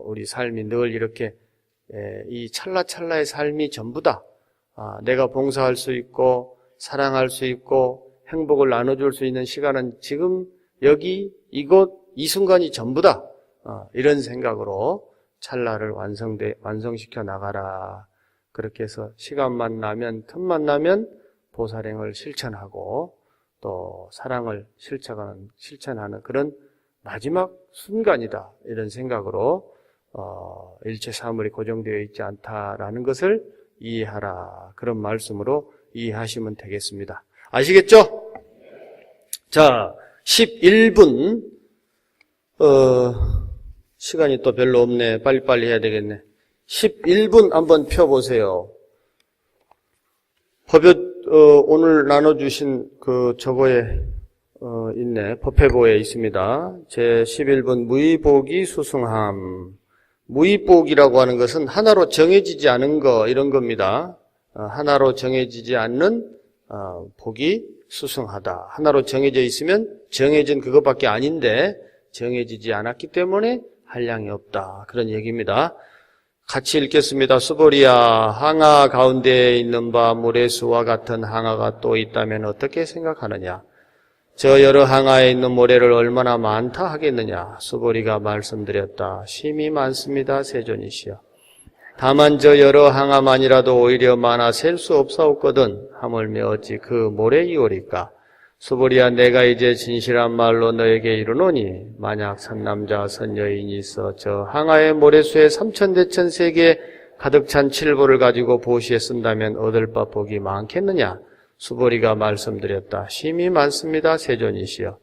우리 삶이 늘 이렇게 이 찰나찰나의 삶이 전부다. 내가 봉사할 수 있고 사랑할 수 있고 행복을 나눠줄 수 있는 시간은 지금 여기 이곳 이 순간이 전부다. 이런 생각으로 찰나를 완성시켜 나가라. 그렇게 해서 시간만 나면, 틈만 나면 보살행을 실천하고 또 사랑을 실천하는 그런 마지막 순간이다. 이런 생각으로 일체 사물이 고정되어 있지 않다라는 것을 이해하라. 그런 말씀으로 이해하시면 되겠습니다. 아시겠죠? 자, 11분. 시간이 또 별로 없네. 빨리빨리 해야 되겠네. 11분 한번 펴보세요. 오늘 나눠주신 저거에, 있네. 법회보에 있습니다. 제 11분 무의복이 수승함. 무의복이라고 하는 것은 하나로 정해지지 않은 거, 이런 겁니다. 하나로 정해지지 않는 복이 수승하다. 하나로 정해져 있으면 정해진 그것밖에 아닌데 정해지지 않았기 때문에 한량이 없다. 그런 얘기입니다. 같이 읽겠습니다. 수보리야, 항아 가운데에 있는 바 모래수와 같은 항아가 또 있다면 어떻게 생각하느냐? 저 여러 항아에 있는 모래를 얼마나 많다 하겠느냐? 수보리가 말씀드렸다. 심히 많습니다. 세존이시여. 다만 저 여러 항아만이라도 오히려 많아 셀 수 없사옵거든. 하물며 어찌 그 모래이오리까? 수보리야, 내가 이제 진실한 말로 너에게 이르노니 만약 선남자 선여인이 있어 저 항아의 모래수에 3,000대천 세계 가득 찬 칠보를 가지고 보시에 쓴다면 얻을 바 복이 많겠느냐? 수보리가 말씀드렸다. 심히 많습니다. 세존이시여.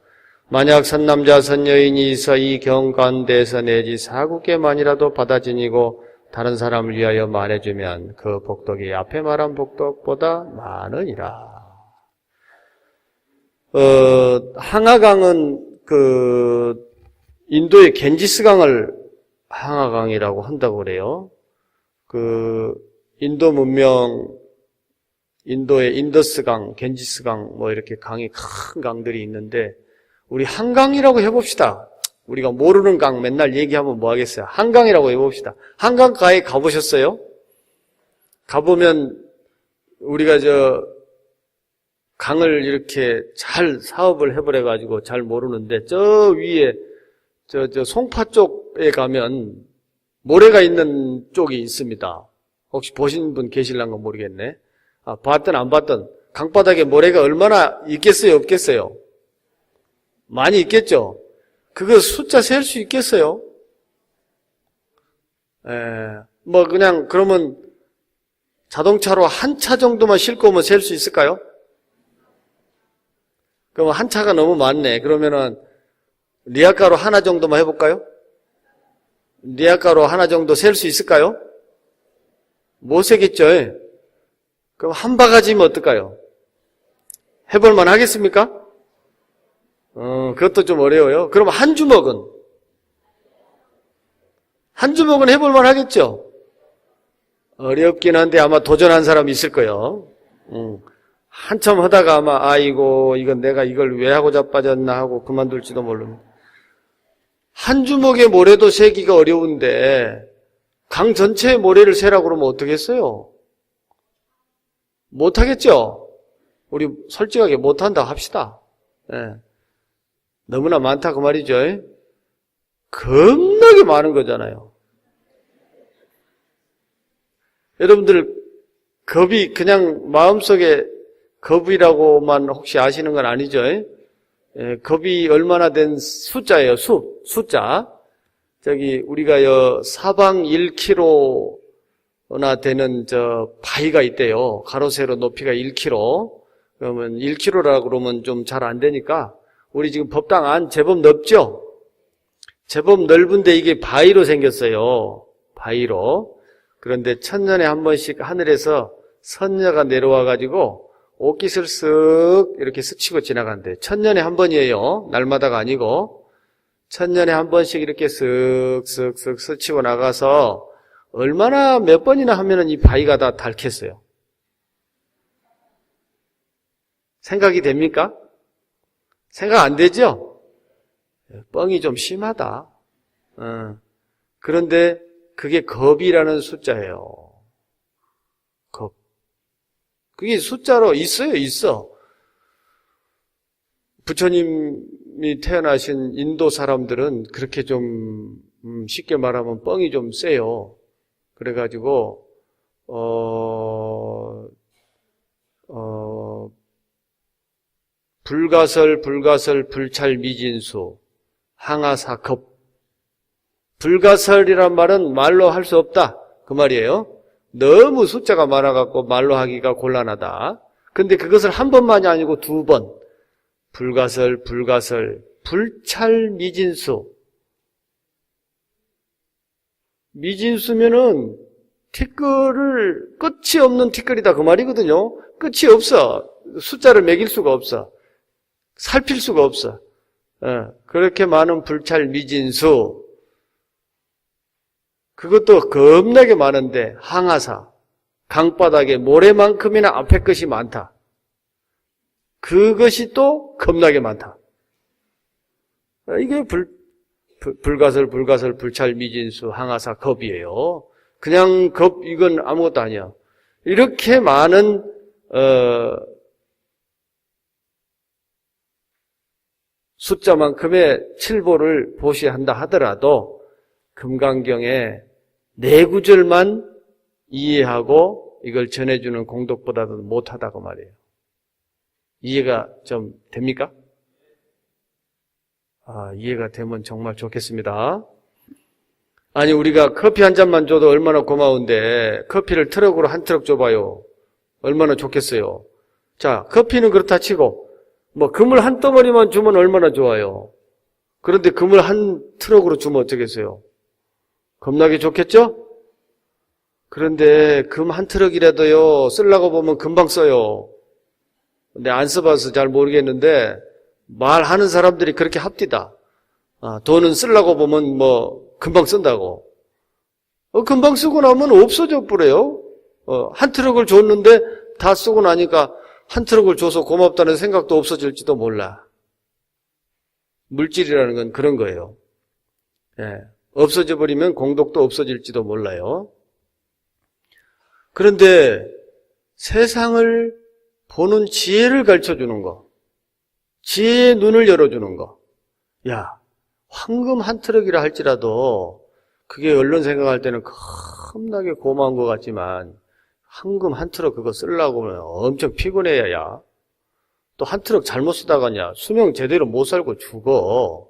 만약 선남자 선여인이 있어 이 경 가운데에서 내지 4국계만이라도 받아 지니고 다른 사람을 위하여 말해주면 그 복덕이 앞에 말한 복덕보다 많으니라. 항아강은 인도의 겐지스강을 항아강이라고 한다고 그래요. 인도 문명, 인도의 인더스강, 겐지스강, 뭐 이렇게 강이 큰 강들이 있는데, 우리 한강이라고 해봅시다. 우리가 모르는 강 맨날 얘기하면 뭐 하겠어요? 한강이라고 해봅시다. 한강가에 가보셨어요? 가보면 우리가 강을 이렇게 잘 사업을 해버려가지고 잘 모르는데, 저 위에, 송파 쪽에 가면 모래가 있는 쪽이 있습니다. 혹시 보신 분 계실란가 모르겠네. 봤든 안 봤든 강바닥에 모래가 얼마나 있겠어요? 없겠어요? 많이 있겠죠? 그거 숫자 셀 수 있겠어요? 그냥 그러면 자동차로 한 차 정도만 싣고 오면 셀 수 있을까요? 그럼 한 차가 너무 많네. 그러면은 리아카로 하나 정도만 해볼까요? 리아카로 하나 정도 셀 수 있을까요? 못 세겠죠. 그럼 한 바가지면 어떨까요? 해볼만 하겠습니까? 그것도 좀 어려워요. 그럼 한 주먹은? 한 주먹은 해볼만 하겠죠? 어렵긴 한데 아마 도전한 사람이 있을 거예요. 한참 하다가 아마 아이고 이건 내가 이걸 왜 하고 자빠졌나 하고 그만둘지도 모릅니다. 한 주먹의 모래도 세기가 어려운데 강 전체의 모래를 세라고 그러면 어떻겠어요? 못하겠죠? 우리 솔직하게 못한다 합시다. 예. 너무나 많다 그 말이죠. 겁나게 많은 거잖아요. 여러분들 겁이 그냥 마음속에 겁이라고만 혹시 아시는 건 아니죠? 겁이 얼마나 된 숫자예요. 숫자. 저기 우리가 사방 1km나 되는 저 바위가 있대요. 가로 세로 높이가 1km. 그러면 1km라고 그러면 좀 잘 안 되니까 우리 지금 법당 안 제법 넓죠? 제법 넓은데 이게 바위로 생겼어요. 바위로. 그런데 천년에 한 번씩 하늘에서 선녀가 내려와 가지고 옷깃을 쓱 이렇게 스치고 지나간대. 천년에 한 번이에요. 날마다가 아니고. 천년에 한 번씩 이렇게 쓱쓱쓱 스치고 나가서 얼마나 몇 번이나 하면은 이 바위가 다 닳겠어요. 생각이 됩니까? 생각 안 되죠? 뻥이 좀 심하다. 그런데 그게 겁이라는 숫자예요. 겁. 그게 숫자로 있어. 부처님이 태어나신 인도 사람들은 그렇게 좀 쉽게 말하면 뻥이 좀 세요. 그래가지고 불가설 불찰미진수 항아사겁. 불가설이란 말은 말로 할 수 없다 그 말이에요. 너무 숫자가 많아갖고 말로 하기가 곤란하다. 근데 그것을 한 번만이 아니고 두 번. 불가설 불찰미진수. 미진수면은 티끌을 끝이 없는 티끌이다 그 말이거든요. 끝이 없어. 숫자를 매길 수가 없어. 살필 수가 없어. 그렇게 많은 불찰미진수. 그것도 겁나게 많은데 항아사. 강바닥에 모래만큼이나 앞에 것이 많다. 그것이 또 겁나게 많다. 이게 불가설 불찰미진수 항아사 겁이에요. 그냥 겁 이건 아무것도 아니야. 이렇게 많은 숫자만큼의 칠보를 보시한다 하더라도 금강경에 네 구절만 이해하고 이걸 전해주는 공덕보다도 못하다고 말이에요. 이해가 좀 됩니까? 이해가 되면 정말 좋겠습니다. 아니 우리가 커피 한 잔만 줘도 얼마나 고마운데 커피를 트럭으로 한 트럭 줘봐요. 얼마나 좋겠어요. 자, 커피는 그렇다 치고 뭐 금을 한 덩어리만 주면 얼마나 좋아요. 그런데 금을 한 트럭으로 주면 어쩌겠어요. 겁나게 좋겠죠? 그런데 금 한 트럭이라도요 쓰려고 보면 금방 써요. 근데 안 써봐서 잘 모르겠는데 말하는 사람들이 그렇게 합디다. 돈은 쓰려고 보면 뭐 금방 쓴다고. 금방 쓰고 나면 없어져 버려요. 한 트럭을 줬는데 다 쓰고 나니까 한 트럭을 줘서 고맙다는 생각도 없어질지도 몰라. 물질이라는 건 그런 거예요. 예. 없어져 버리면 공덕도 없어질지도 몰라요. 그런데 세상을 보는 지혜를 가르쳐주는 거, 지혜의 눈을 열어주는 거. 야, 황금 한 트럭이라 할지라도 그게 얼른 생각할 때는 겁나게 고마운 것 같지만 황금 한 트럭 그거 쓰려고 하면 엄청 피곤해야 야. 또 한 트럭 잘못 쓰다가냐 수명 제대로 못 살고 죽어.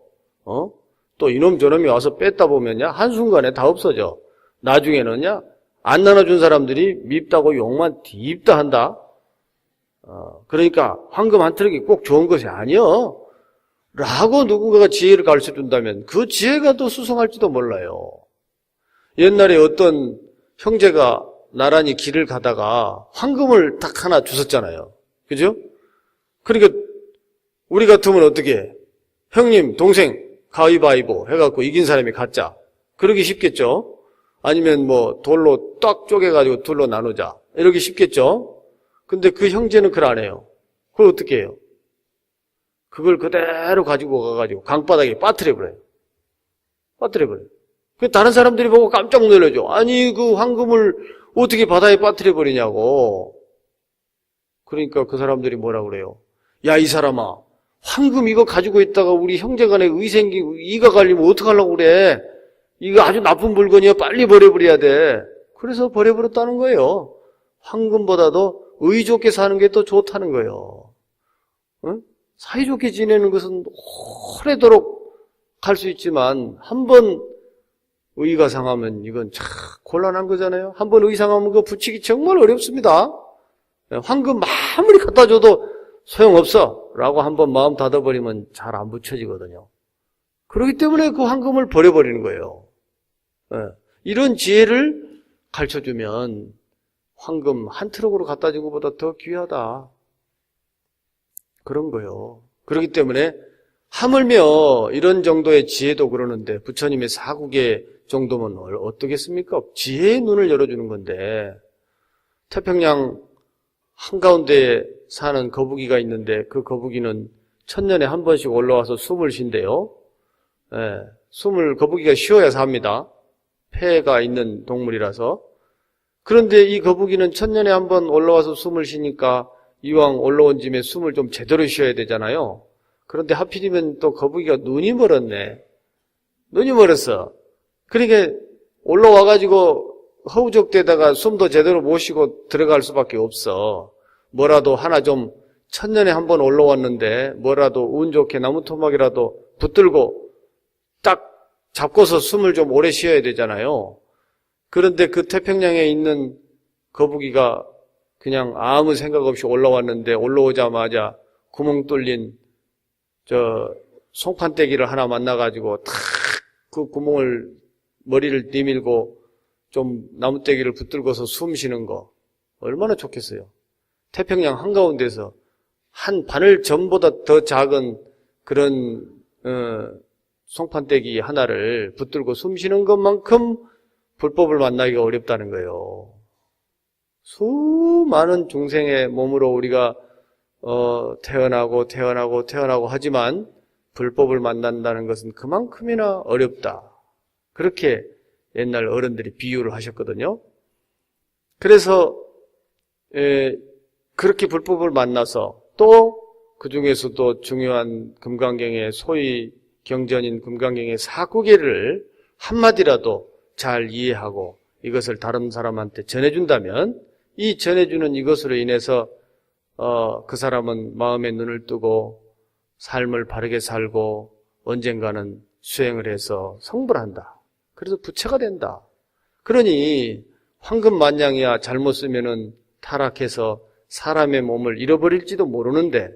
또 이놈 저놈이 와서 뺐다 보면야 한순간에 다 없어져. 나중에는야 안 나눠준 사람들이 밉다고 욕만 딥다 한다. 그러니까 황금 한 트럭이 꼭 좋은 것이 아니요. 라고 누군가가 지혜를 가르쳐준다면 그 지혜가 더 수성할지도 몰라요. 옛날에 어떤 형제가 나란히 길을 가다가 황금을 딱 하나 주웠잖아요. 그죠? 그러니까 우리 같으면 어떻게 해? 형님, 동생, 가위바위보 해갖고 이긴 사람이 갖자. 그러기 쉽겠죠? 아니면 뭐 돌로 딱 쪼개가지고 둘로 나누자. 이러기 쉽겠죠? 근데 그 형제는 그걸 안 해요. 그걸 어떻게 해요? 그걸 그대로 가지고 가가지고 강바닥에 빠뜨려버려요. 빠뜨려버려요. 다른 사람들이 보고 깜짝 놀라죠. 아니, 그 황금을 어떻게 바다에 빠뜨려버리냐고. 그러니까 그 사람들이 뭐라 그래요? 야, 이 사람아, 황금 이거 가지고 있다가 우리 형제간에 이가 갈리면 어떡하려고 그래? 이거 아주 나쁜 물건이야. 빨리 버려버려야 돼. 그래서 버려버렸다는 거예요. 황금보다도 의좋게 사는 게 더 좋다는 거예요. 응? 사이좋게 지내는 것은 오래도록 갈 수 있지만 한 번 의가 상하면 이건 참 곤란한 거잖아요. 한 번 의 상하면 그거 붙이기 정말 어렵습니다. 황금 아무리 갖다 줘도 소용없어 라고 한 번 마음 닫아버리면 잘 안 붙여지거든요. 그렇기 때문에 그 황금을 버려버리는 거예요. 이런 지혜를 가르쳐주면 황금 한 트럭으로 갖다 준 것보다 더 귀하다. 그런 거예요. 그렇기 때문에 하물며 이런 정도의 지혜도 그러는데 부처님의 사국의 정도면 어떻겠습니까? 지혜의 눈을 열어주는 건데 태평양 한가운데에 사는 거북이가 있는데 그 거북이는 1000년에 한 번씩 올라와서 숨을 쉰대요. 숨을 거북이가 쉬어야 삽니다. 폐가 있는 동물이라서. 그런데 이 거북이는 1000년에 한 번 올라와서 숨을 쉬니까 이왕 올라온 짐에 숨을 좀 제대로 쉬어야 되잖아요. 그런데 하필이면 또 거북이가 눈이 멀었네. 눈이 멀었어. 그러니까 올라와가지고 허우적대다가 숨도 제대로 못 쉬고 들어갈 수밖에 없어. 뭐라도 하나 좀 1000년에 한 번 올라왔는데 뭐라도 운 좋게 나무 토막이라도 붙들고 딱 잡고서 숨을 좀 오래 쉬어야 되잖아요. 그런데 그 태평양에 있는 거북이가 그냥 아무 생각 없이 올라왔는데 올라오자마자 구멍 뚫린 송판대기를 하나 만나가지고 탁 그 구멍을 머리를 내밀고 좀 나무대기를 붙들고서 숨 쉬는 거 얼마나 좋겠어요. 태평양 한가운데서 한 바늘 점보다 더 작은 그런 송판대기 하나를 붙들고 숨 쉬는 것만큼 불법을 만나기가 어렵다는 거예요. 수많은 중생의 몸으로 우리가 태어나고 하지만 불법을 만난다는 것은 그만큼이나 어렵다. 그렇게 옛날 어른들이 비유를 하셨거든요. 그래서 그렇게 불법을 만나서 또 그 중에서도 중요한 금강경의 소위 경전인 금강경의 사구계를 한마디라도 잘 이해하고 이것을 다른 사람한테 전해준다면 이 전해주는 이것으로 인해서 그 사람은 마음의 눈을 뜨고 삶을 바르게 살고 언젠가는 수행을 해서 성불을 한다. 그래서 부처가 된다. 그러니 황금 마냥이야 잘못 쓰면은 타락해서 사람의 몸을 잃어버릴지도 모르는데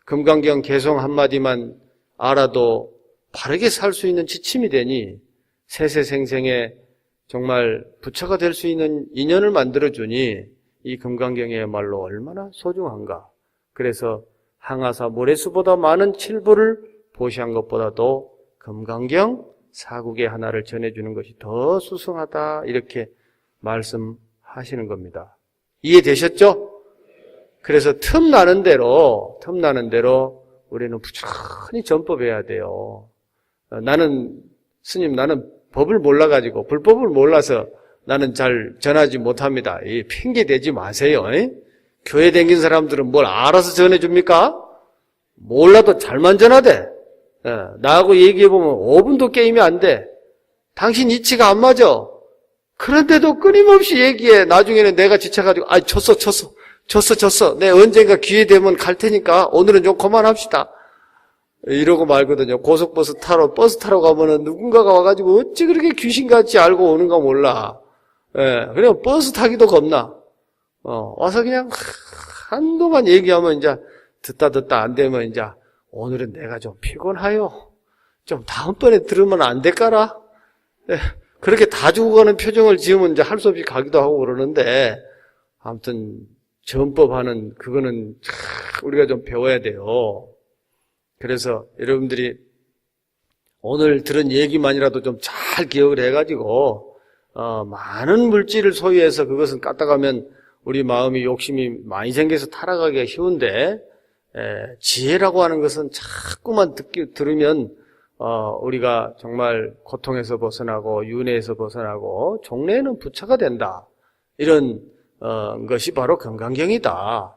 금강경 개성 한마디만 알아도 바르게 살 수 있는 지침이 되니 세세생생에 정말 부처가 될 수 있는 인연을 만들어주니 이 금강경이야말로 얼마나 소중한가. 그래서 항아사 모래수보다 많은 칠부를 보시한 것보다도 금강경 사국의 하나를 전해주는 것이 더 수승하다 이렇게 말씀하시는 겁니다. 이해되셨죠? 그래서 틈나는 대로 우리는 부지런히 전법해야 돼요. 스님 나는 법을 몰라가지고 불법을 몰라서 나는 잘 전하지 못합니다. 이 핑계 대지 마세요. 교회 다닌 사람들은 뭘 알아서 전해줍니까? 몰라도 잘만 전하대. 나하고 얘기해보면 5분도 게임이 안 돼. 당신 이치가 안 맞아. 그런데도 끊임없이 얘기해. 나중에는 내가 지쳐가지고 졌어. 내 언젠가 기회 되면 갈 테니까 오늘은 좀 그만합시다. 이러고 말거든요. 고속버스 버스 타러 가면은 누군가가 와가지고 어찌 그렇게 귀신같이 알고 오는가 몰라. 그냥 버스 타기도 겁나. 와서 그냥 한동안 얘기하면 이제 듣다 안 되면 이제 오늘은 내가 좀 피곤하요. 좀 다음번에 들으면 안 될까라? 네, 그렇게 다 주고 가는 표정을 지으면 이제 할 수 없이 가기도 하고 그러는데, 아무튼 전법하는 그거는 우리가 좀 배워야 돼요. 그래서 여러분들이 오늘 들은 얘기만이라도 좀 잘 기억을 해가지고 많은 물질을 소유해서 그것은 까딱하면 우리 마음이 욕심이 많이 생겨서 타락하기가 쉬운데, 지혜라고 하는 것은 자꾸만 들으면 우리가 정말 고통에서 벗어나고 윤회에서 벗어나고 종래에는 부처가 된다. 이런 것이 바로 건강경이다.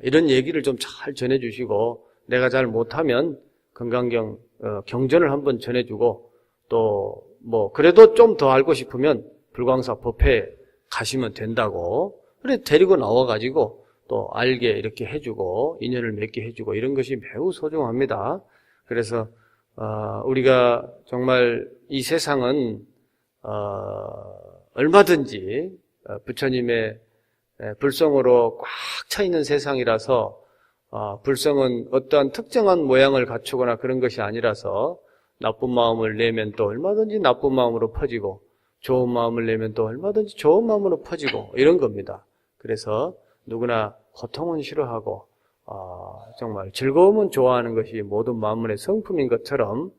이런 얘기를 좀 잘 전해주시고, 내가 잘 못하면 건강경 경전을 한번 전해주고, 또 뭐 그래도 좀 더 알고 싶으면 불광사 법회에 가시면 된다고, 그래 데리고 나와가지고 또 알게 이렇게 해주고 인연을 맺게 해주고, 이런 것이 매우 소중합니다. 그래서 우리가 정말 이 세상은 얼마든지 부처님의 불성으로 꽉 차 있는 세상이라서, 불성은 어떠한 특정한 모양을 갖추거나 그런 것이 아니라서 나쁜 마음을 내면 또 얼마든지 나쁜 마음으로 퍼지고, 좋은 마음을 내면 또 얼마든지 좋은 마음으로 퍼지고, 이런 겁니다. 그래서 누구나 고통은 싫어하고 정말 즐거움은 좋아하는 것이 모든 만물의 성품인 것처럼,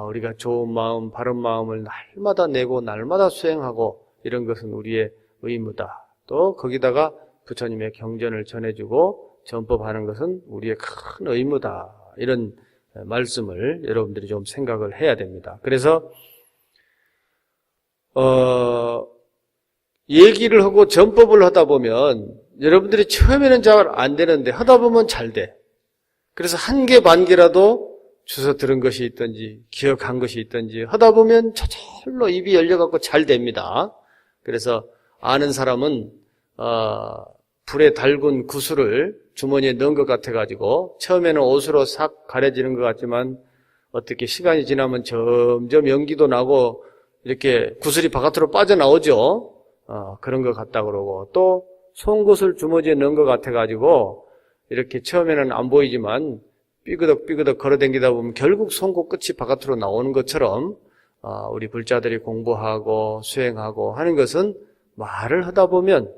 우리가 좋은 마음, 바른 마음을 날마다 내고 날마다 수행하고, 이런 것은 우리의 의무다. 또 거기다가 부처님의 경전을 전해주고 전법하는 것은 우리의 큰 의무다. 이런 말씀을 여러분들이 좀 생각을 해야 됩니다. 그래서 얘기를 하고 전법을 하다 보면 여러분들이 처음에는 잘 안 되는데 하다 보면 잘 돼. 그래서 한 개 반 개라도 주워 들은 것이 있든지 기억한 것이 있든지 하다 보면 저절로 입이 열려갖고 잘 됩니다. 그래서 아는 사람은 불에 달군 구슬을 주머니에 넣은 것 같아가지고 처음에는 옷으로 싹 가려지는 것 같지만 어떻게 시간이 지나면 점점 연기도 나고 이렇게 구슬이 바깥으로 빠져나오죠. 그런 것 같다 그러고, 또 송곳을 주머니에 넣은 것 같아가지고 이렇게 처음에는 안 보이지만 삐그덕 걸어다니다 보면 결국 송곳 끝이 바깥으로 나오는 것처럼, 우리 불자들이 공부하고 수행하고 하는 것은 말을 하다 보면,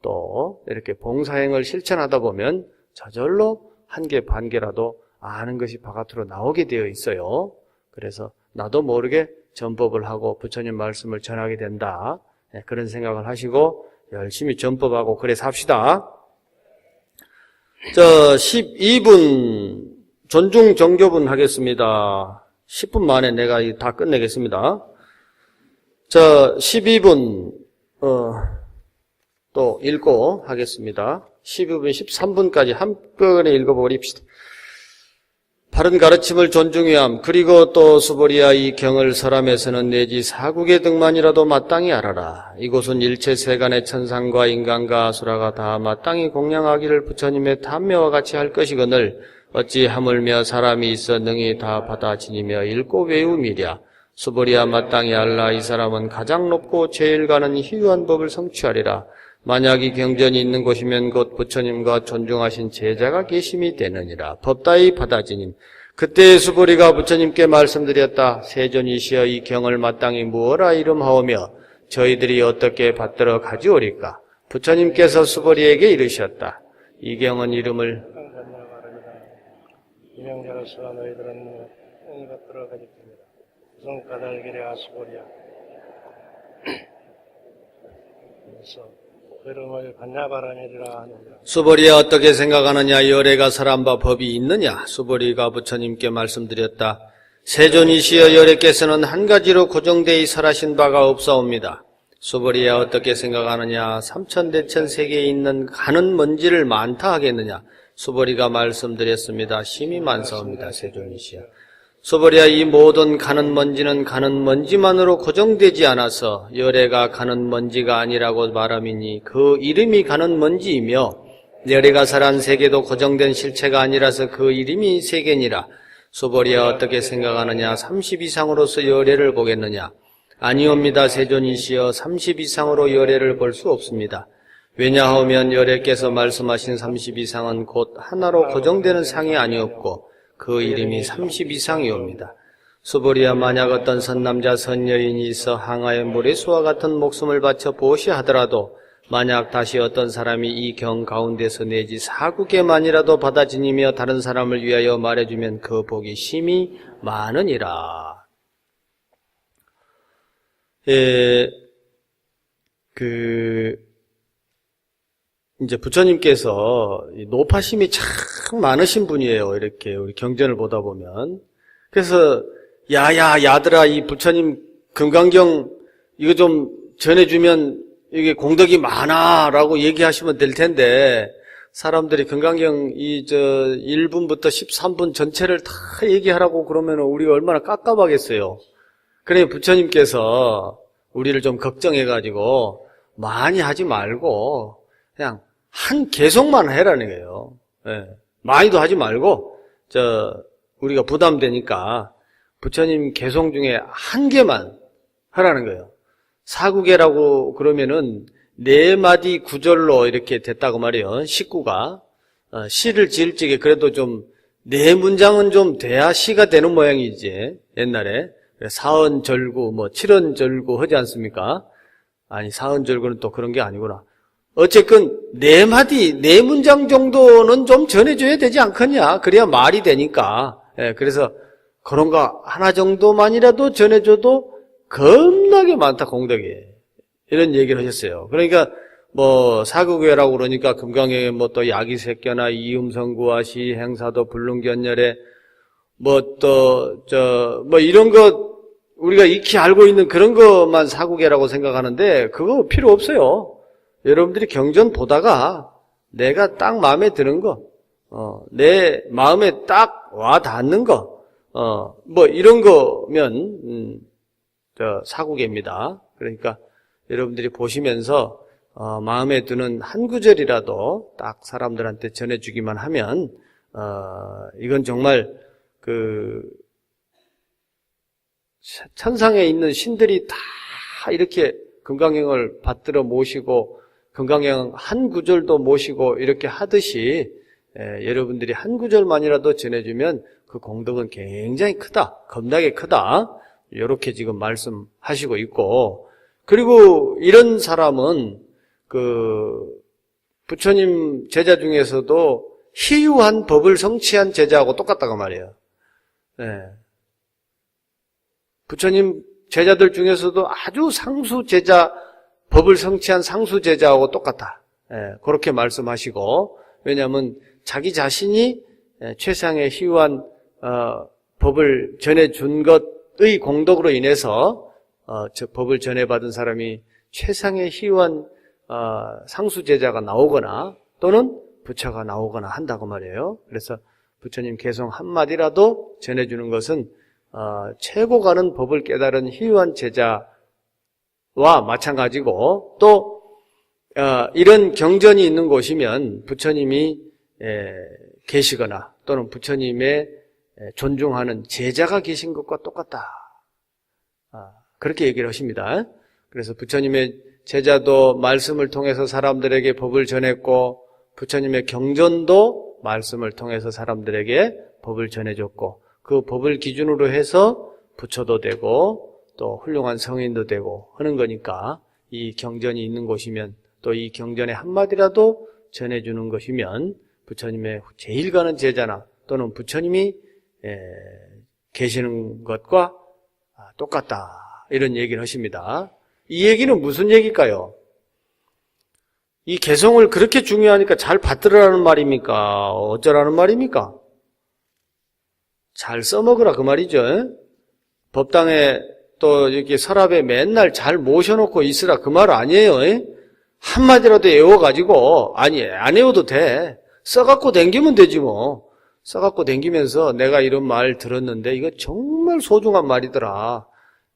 또 이렇게 봉사행을 실천하다 보면 저절로 한 개 반 개라도 아는 것이 바깥으로 나오게 되어 있어요. 그래서 나도 모르게 전법을 하고 부처님 말씀을 전하게 된다. 그런 생각을 하시고 열심히 전법하고 그래 삽시다. 12분 존중 정교분 하겠습니다. 10분 만에 내가 다 끝내겠습니다. 12분 또 읽고 하겠습니다. 12분 13분까지 한꺼번에 읽어버립시다. 바른 가르침을 존중해야 함. 그리고 또 수보리야, 이 경을 설함에서는 내지 사국의 등만이라도 마땅히 알아라. 이곳은 일체 세간의 천상과 인간과 아수라가 다 마땅히 공양하기를 부처님의 탐매와 같이 할 것이거늘 어찌 하물며 사람이 있어 능히 다 받아 지니며 읽고 외움이랴. 수보리야, 마땅히 알라. 이 사람은 가장 높고 제일 가는 희유한 법을 성취하리라. 만약 이 경전이 있는 곳이면 곧 부처님과 존중하신 제자가 계심이 되느니라. 법다이 받아지님. 그때 수보리가 부처님께 말씀드렸다. 세존이시여, 이 경을 마땅히 무엇라 이름하오며 저희들이 어떻게 받들어 가지오리까? 부처님께서 수보리에게 이르셨다. 이 경은 이름을 이명자로서 너희들은 응이 받들어 가집니다. 우선 까닭이래 아수보리야. 그래서 그름을 반야바람이라 하느니라. 수보리야, 어떻게 생각하느냐? 열애가 설한 바 법이 있느냐? 수보리가 부처님께 말씀드렸다. 세존이시여, 열애께서는 한 가지로 고정되어 설하신 바가 없사옵니다. 수보리야, 어떻게 생각하느냐? 삼천대천 세계에 있는 가는 먼지를 많다 하겠느냐? 수보리가 말씀드렸습니다. 심히 많사옵니다. 세존이시여. 수보리야, 이 모든 가는 먼지는 가는 먼지만으로 고정되지 않아서 열애가 가는 먼지가 아니라고 말함이니 그 이름이 가는 먼지이며 열애가 설한 세계도 고정된 실체가 아니라서 그 이름이 세계니라. 수보리야, 어떻게 생각하느냐? 30 이상으로서 열애를 보겠느냐? 아니옵니다. 세존이시여, 30 이상으로 열애를 볼 수 없습니다. 왜냐하면 여래께서 말씀하신 32상은 곧 하나로 고정되는 상이 아니었고 그 이름이 32상이옵니다. 수보리야 만약 어떤 선남자 선여인이 있어 항아의 모래수와 같은 목숨을 바쳐 보시하더라도 만약 다시 어떤 사람이 이 경 가운데서 내지 사국에만이라도 받아 지니며 다른 사람을 위하여 말해주면 그 복이 심히 많으니라. 이제 부처님께서 노파심이 참 많으신 분이에요. 이렇게 우리 경전을 보다 보면. 그래서 야들아 이 부처님 금강경 이거 좀 전해주면 이게 공덕이 많아라고 얘기하시면 될 텐데 사람들이 금강경 1분부터 13분 전체를 다 얘기하라고 그러면 우리가 얼마나 깝깝하겠어요. 그러니 부처님께서 우리를 좀 걱정해가지고 많이 하지 말고 그냥 한 개송만 해라는 거예요. 예. 많이도 하지 말고 우리가 부담되니까 부처님 개송 중에 한 개만 하라는 거예요. 사구개라고 그러면은 4마디 구절로 이렇게 됐다고 말이에요. 식구가 시를 지을 적에 그래도 좀 4문장은 좀 돼야 시가 되는 모양이지. 옛날에 사언절구 칠언절구 하지 않습니까? 아니 사언절구는 또 그런 게 아니구나. 어쨌든 4마디 4문장 정도는 좀 전해줘야 되지 않겠냐. 그래야 말이 되니까. 그래서 그런 거 하나 정도만이라도 전해줘도 겁나게 많다 공덕이. 이런 얘기를 하셨어요. 그러니까 사구교라고 그러니까 금강에 또 야기색견나 이음성구화시 행사도 불능견열에 이런 거 우리가 익히 알고 있는 그런 것만 사구계라고 생각하는데 그거 필요 없어요. 여러분들이 경전 보다가 내가 딱 마음에 드는 거, 내 마음에 딱 와 닿는 거, 이런 거면 사구계입니다. 그러니까 여러분들이 보시면서 마음에 드는 한 구절이라도 딱 사람들한테 전해주기만 하면 이건 정말 천상에 있는 신들이 다 이렇게 금강경을 받들어 모시고 금강경 한 구절도 모시고 이렇게 하듯이 여러분들이 한 구절만이라도 전해주면 그 공덕은 굉장히 크다, 겁나게 크다, 이렇게 지금 말씀하시고 있고, 그리고 이런 사람은 부처님 제자 중에서도 희유한 법을 성취한 제자하고 똑같다고 말이에요. 부처님 제자들 중에서도 아주 상수 제자, 법을 성취한 상수 제자하고 똑같다. 그렇게 말씀하시고, 왜냐하면 자기 자신이 최상의 희유한 법을 전해준 것의 공덕으로 인해서 법을 전해받은 사람이 최상의 희유한 상수 제자가 나오거나 또는 부처가 나오거나 한다고 말이에요. 그래서 부처님 개성 한마디라도 전해주는 것은 최고 가는 법을 깨달은 희유한 제자와 마찬가지고, 또 이런 경전이 있는 곳이면 부처님이 계시거나 또는 부처님의 존중하는 제자가 계신 것과 똑같다. 그렇게 얘기를 하십니다. 그래서 부처님의 제자도 말씀을 통해서 사람들에게 법을 전했고, 부처님의 경전도 말씀을 통해서 사람들에게 법을 전해줬고, 그 법을 기준으로 해서 부처도 되고 또 훌륭한 성인도 되고 하는 거니까, 이 경전이 있는 곳이면 또 이 경전의 한마디라도 전해주는 것이면 부처님의 제일 가는 제자나 또는 부처님이 계시는 것과 똑같다, 이런 얘기를 하십니다. 이 얘기는 무슨 얘기일까요? 이 개성을 그렇게 중요하니까 잘 받들으라는 말입니까? 어쩌라는 말입니까? 잘 써먹으라 그 말이죠. 법당에 또 이렇게 서랍에 맨날 잘 모셔놓고 있으라 그 말 아니에요. 한마디라도 외워가지고, 아니 안 외워도 돼. 써갖고 댕기면 되지 뭐. 써갖고 댕기면서 내가 이런 말 들었는데 이거 정말 소중한 말이더라.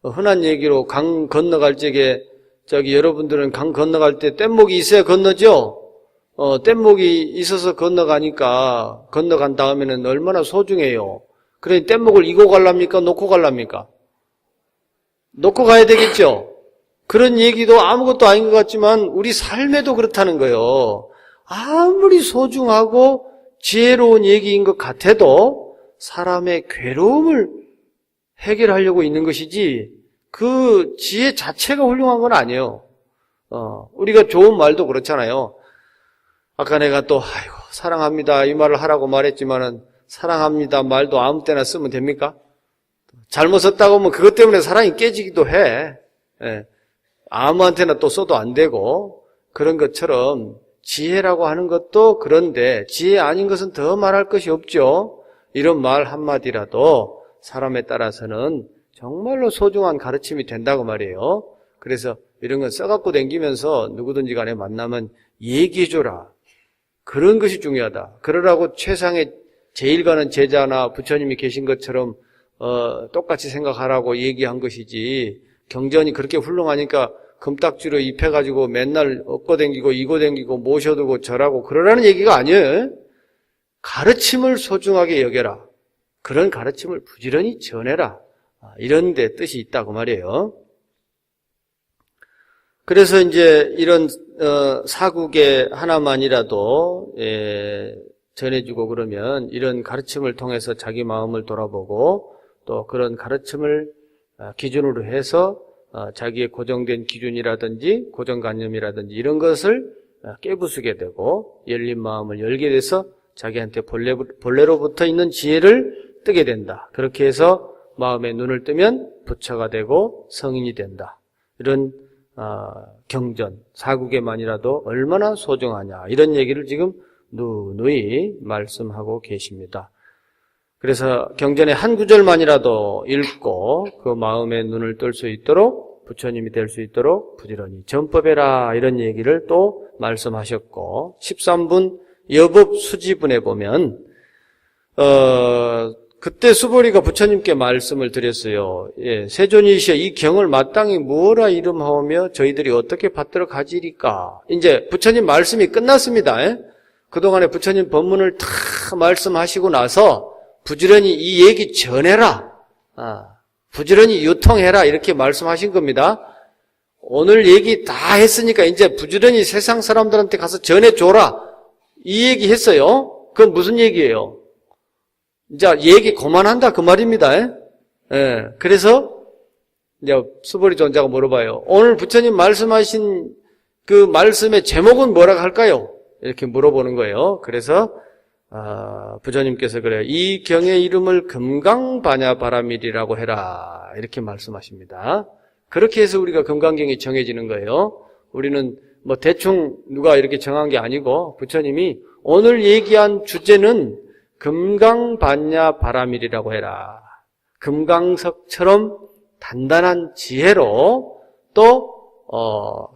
흔한 얘기로 강 건너갈 적에 여러분들은 강 건너갈 때 뗏목이 있어야 건너죠? 뗏목이 있어서 건너가니까 건너간 다음에는 얼마나 소중해요. 그러니 뗏목을 이고 갈랍니까? 놓고 갈랍니까? 놓고 가야 되겠죠? 그런 얘기도 아무것도 아닌 것 같지만 우리 삶에도 그렇다는 거예요. 아무리 소중하고 지혜로운 얘기인 것 같아도 사람의 괴로움을 해결하려고 있는 것이지 그 지혜 자체가 훌륭한 건 아니에요. 우리가 좋은 말도 그렇잖아요. 아까 내가 또 아이고 사랑합니다 이 말을 하라고 말했지만은 사랑합니다 말도 아무 때나 쓰면 됩니까? 잘못 썼다고 하면 그것 때문에 사랑이 깨지기도 해. 예. 아무한테나 또 써도 안 되고 그런 것처럼 지혜라고 하는 것도 그런데 지혜 아닌 것은 더 말할 것이 없죠. 이런 말 한마디라도 사람에 따라서는 정말로 소중한 가르침이 된다고 말이에요. 그래서 이런 건 써갖고 다니면서 누구든지 간에 만나면 얘기해줘라. 그런 것이 중요하다. 그러라고 최상의 제일 가는 제자나 부처님이 계신 것처럼 똑같이 생각하라고 얘기한 것이지 경전이 그렇게 훌륭하니까 금딱지로 입혀가지고 맨날 업고 댕기고 이고 댕기고 모셔두고 절하고 그러라는 얘기가 아니에요. 가르침을 소중하게 여겨라. 그런 가르침을 부지런히 전해라. 이런 데 뜻이 있다고 말이에요. 그래서 이제 이런 사국의 하나만이라도 전해주고 그러면 이런 가르침을 통해서 자기 마음을 돌아보고 또 그런 가르침을 기준으로 해서 자기의 고정된 기준이라든지 고정관념이라든지 이런 것을 깨부수게 되고 열린 마음을 열게 돼서 자기한테 본래로 붙어 있는 지혜를 뜨게 된다. 그렇게 해서 마음의 눈을 뜨면 부처가 되고 성인이 된다. 이런 경전, 사국에만이라도 얼마나 소중하냐 이런 얘기를 지금 누누이 말씀하고 계십니다. 그래서 경전의 한 구절만이라도 읽고 그 마음의 눈을 뜰 수 있도록 부처님이 될 수 있도록 부지런히 전법해라 이런 얘기를 또 말씀하셨고 13분 여법 수지분에 보면 그때 수보리가 부처님께 말씀을 드렸어요. 세존이시여 이 경을 마땅히 뭐라 이름하오며 저희들이 어떻게 받들어 가지리까. 이제 부처님 말씀이 끝났습니다. 그동안에 부처님 법문을 다 말씀하시고 나서 부지런히 이 얘기 전해라. 부지런히 유통해라 이렇게 말씀하신 겁니다. 오늘 얘기 다 했으니까 이제 부지런히 세상 사람들한테 가서 전해줘라. 이 얘기 했어요. 그건 무슨 얘기예요? 이제 얘기 그만한다 그 말입니다. 그래서 이제 수보리 존자가 물어봐요. 오늘 부처님 말씀하신 그 말씀의 제목은 뭐라고 할까요? 이렇게 물어보는 거예요. 그래서 부처님께서 그래요. 이 경의 이름을 금강반야바라밀이라고 해라 이렇게 말씀하십니다. 그렇게 해서 우리가 금강경이 정해지는 거예요. 우리는 뭐 대충 누가 이렇게 정한 게 아니고 부처님이 오늘 얘기한 주제는 금강반야바라밀이라고 해라. 금강석처럼 단단한 지혜로 또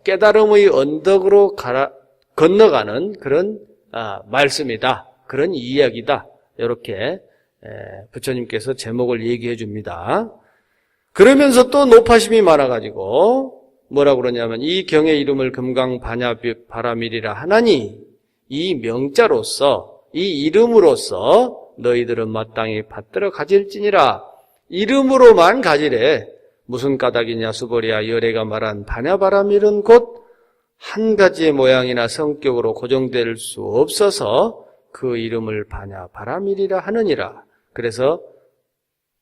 깨달음의 언덕으로 건너가는 그런 말씀이다. 그런 이야기다. 이렇게 부처님께서 제목을 얘기해 줍니다. 그러면서 또 높아심이 많아가지고 뭐라고 그러냐면 이 경의 이름을 금강반야바라밀이라 하나니 이 명자로서 이 이름으로서 너희들은 마땅히 받들어 가질지니라. 이름으로만 가지래. 무슨 까닭이냐 수보리야 열애가 말한 반야바라밀은 곧 한 가지의 모양이나 성격으로 고정될 수 없어서 그 이름을 반야바라밀이라 하느니라. 그래서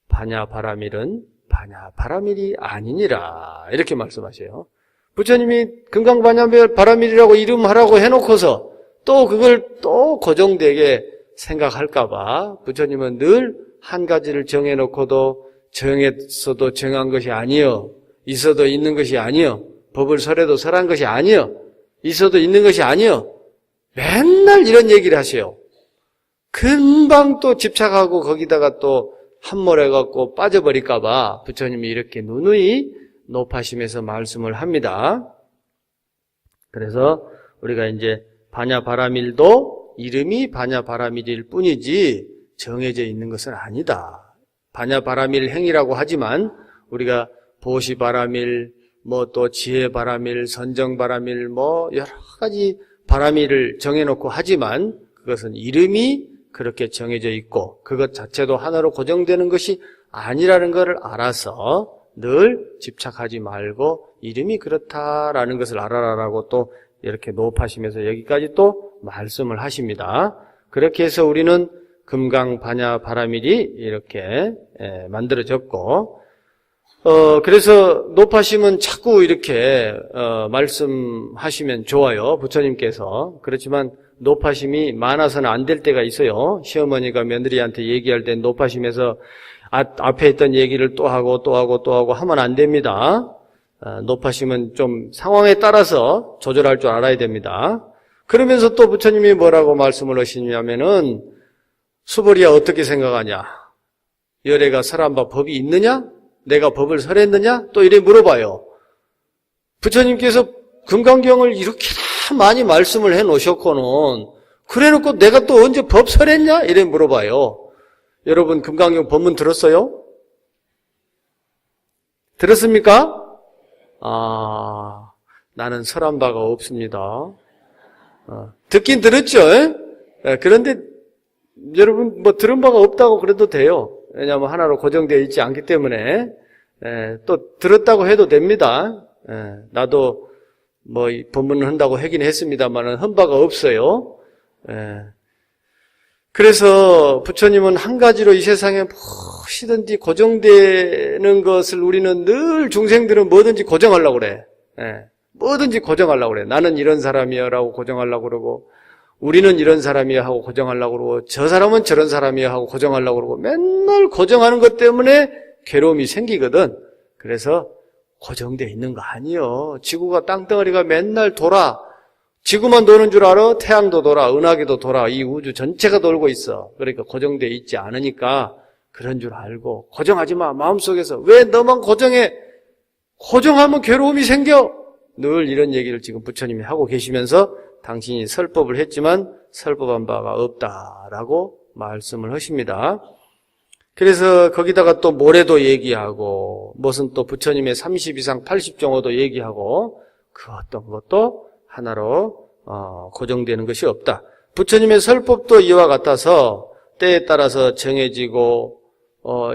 반야바라밀은 반야바라밀이 아니니라. 이렇게 말씀하셔요. 부처님이 금강반야바라밀이라고 이름하라고 해놓고서 또 그걸 또 고정되게 생각할까봐 부처님은 늘 한 가지를 정해놓고도 정했어도 정한 것이 아니요. 있어도 있는 것이 아니요. 법을 설해도 설한 것이 아니요. 있어도 있는 것이 아니요. 맨날 이런 얘기를 하세요. 금방 또 집착하고 거기다가 또 함몰해갖고 빠져버릴까봐 부처님이 이렇게 누누이 높아심에서 말씀을 합니다. 그래서 우리가 이제 반야바라밀도 이름이 반야바라밀일 뿐이지 정해져 있는 것은 아니다. 반야바라밀 행이라고 하지만 우리가 보시바라밀, 뭐 또 지혜바라밀, 선정바라밀, 뭐 여러 가지 바라밀을 정해놓고 하지만 그것은 이름이 그렇게 정해져 있고 그것 자체도 하나로 고정되는 것이 아니라는 것을 알아서 늘 집착하지 말고 이름이 그렇다라는 것을 알아라라고 또 이렇게 높아시면서 여기까지 또 말씀을 하십니다. 그렇게 해서 우리는 금강, 반야, 바라밀이 이렇게 만들어졌고, 그래서 높아심은 자꾸 이렇게 말씀하시면 좋아요. 부처님께서. 그렇지만 높아심이 많아서는 안 될 때가 있어요. 시어머니가 며느리한테 얘기할 때 높아심에서 앞에 있던 얘기를 또 하고 또 하고 또 하고 하면 안 됩니다. 높아심은 좀 상황에 따라서 조절할 줄 알아야 됩니다. 그러면서 또 부처님이 뭐라고 말씀을 하시냐면은 수벌이야 어떻게 생각하냐? 열애가 설한 바 법이 있느냐? 내가 법을 설했느냐? 또 이래 물어봐요. 부처님께서 금강경을 이렇게 많이 말씀을 해놓으셨고는 그래놓고 내가 또 언제 법 설했냐? 이래 물어봐요. 여러분 금강경 법문 들었어요? 들었습니까? 나는 설한 바가 없습니다. 듣긴 들었죠? 그런데 여러분 뭐 들은 바가 없다고 그래도 돼요. 왜냐하면 하나로 고정되어 있지 않기 때문에 또 들었다고 해도 됩니다. 나도 뭐 법문을 한다고 하긴 했습니다만 한 바가 없어요. 그래서 부처님은 한 가지로 이 세상에 무엇이든지 고정되는 것을 우리는 늘 중생들은 뭐든지 고정하려고 그래. 뭐든지 고정하려고 그래. 나는 이런 사람이야 라고 고정하려고 그러고 우리는 이런 사람이야 하고 고정하려고 그러고 저 사람은 저런 사람이야 하고 고정하려고 그러고 맨날 고정하는 것 때문에 괴로움이 생기거든. 그래서 고정되어 있는 거 아니에요. 지구가 땅덩어리가 맨날 돌아. 지구만 도는 줄 알아? 태양도 돌아, 은하계도 돌아. 이 우주 전체가 돌고 있어. 그러니까 고정되어 있지 않으니까 그런 줄 알고 고정하지 마. 마음속에서 왜 너만 고정해? 고정하면 괴로움이 생겨. 늘 이런 얘기를 지금 부처님이 하고 계시면서 당신이 설법을 했지만 설법한 바가 없다라고 말씀을 하십니다. 그래서 거기다가 또 모래도 얘기하고 무슨 또 부처님의 30 이상 80종어도 얘기하고 그 어떤 것도 하나로 고정되는 것이 없다. 부처님의 설법도 이와 같아서 때에 따라서 정해지고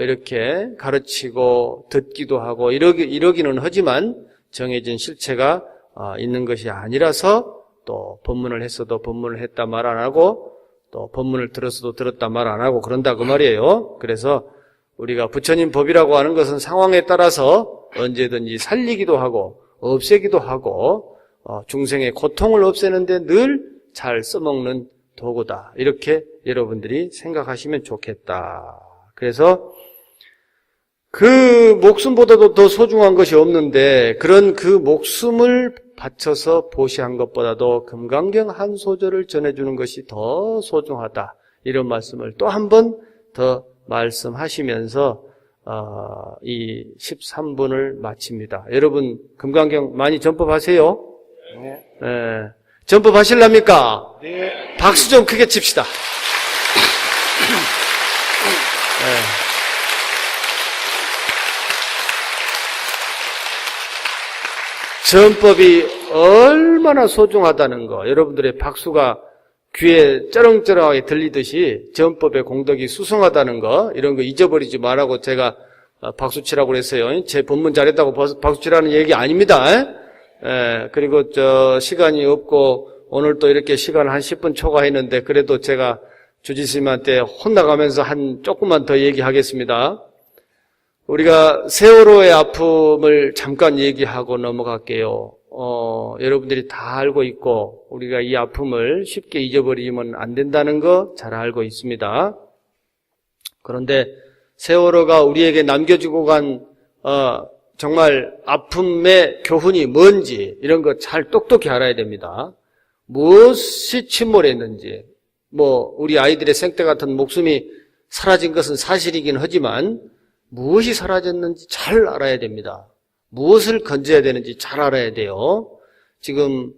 이렇게 가르치고 듣기도 하고 이러기는 하지만 정해진 실체가 있는 것이 아니라서 또 법문을 했어도 법문을 했다 말 안 하고 또 법문을 들었어도 들었다 말 안 하고 그런다 그 말이에요. 그래서 우리가 부처님 법이라고 하는 것은 상황에 따라서 언제든지 살리기도 하고 없애기도 하고 중생의 고통을 없애는데 늘 잘 써먹는 도구다. 이렇게 여러분들이 생각하시면 좋겠다. 그래서 그 목숨보다도 더 소중한 것이 없는데 그런 그 목숨을 바쳐서 보시한 것보다도 금강경 한 소절을 전해주는 것이 더 소중하다. 이런 말씀을 또 한 번 더 말씀하시면서 이 13분을 마칩니다. 여러분 금강경 많이 전법하세요? 네. 전법하실랍니까? 네. 박수 좀 크게 칩시다. 전법이 얼마나 소중하다는 거 여러분들의 박수가 귀에 쩌렁쩌렁하게 들리듯이 전법의 공덕이 수승하다는 거 이런 거 잊어버리지 말라고 제가 박수 치라고 그랬어요. 제 법문 잘했다고 박수 치라는 얘기 아닙니다. 그리고 시간이 없고 오늘 또 이렇게 시간을 한 10분 초과했는데 그래도 제가 주지스님한테 혼나가면서 조금만 더 얘기하겠습니다. 우리가 세월호의 아픔을 잠깐 얘기하고 넘어갈게요. 여러분들이 다 알고 있고 우리가 이 아픔을 쉽게 잊어버리면 안 된다는 거 잘 알고 있습니다. 그런데 세월호가 우리에게 남겨주고 간 정말 아픔의 교훈이 뭔지 이런 거 잘 똑똑히 알아야 됩니다. 무엇이 침몰했는지 우리 아이들의 생태 같은 목숨이 사라진 것은 사실이긴 하지만 무엇이 사라졌는지 잘 알아야 됩니다. 무엇을 건져야 되는지 잘 알아야 돼요. 지금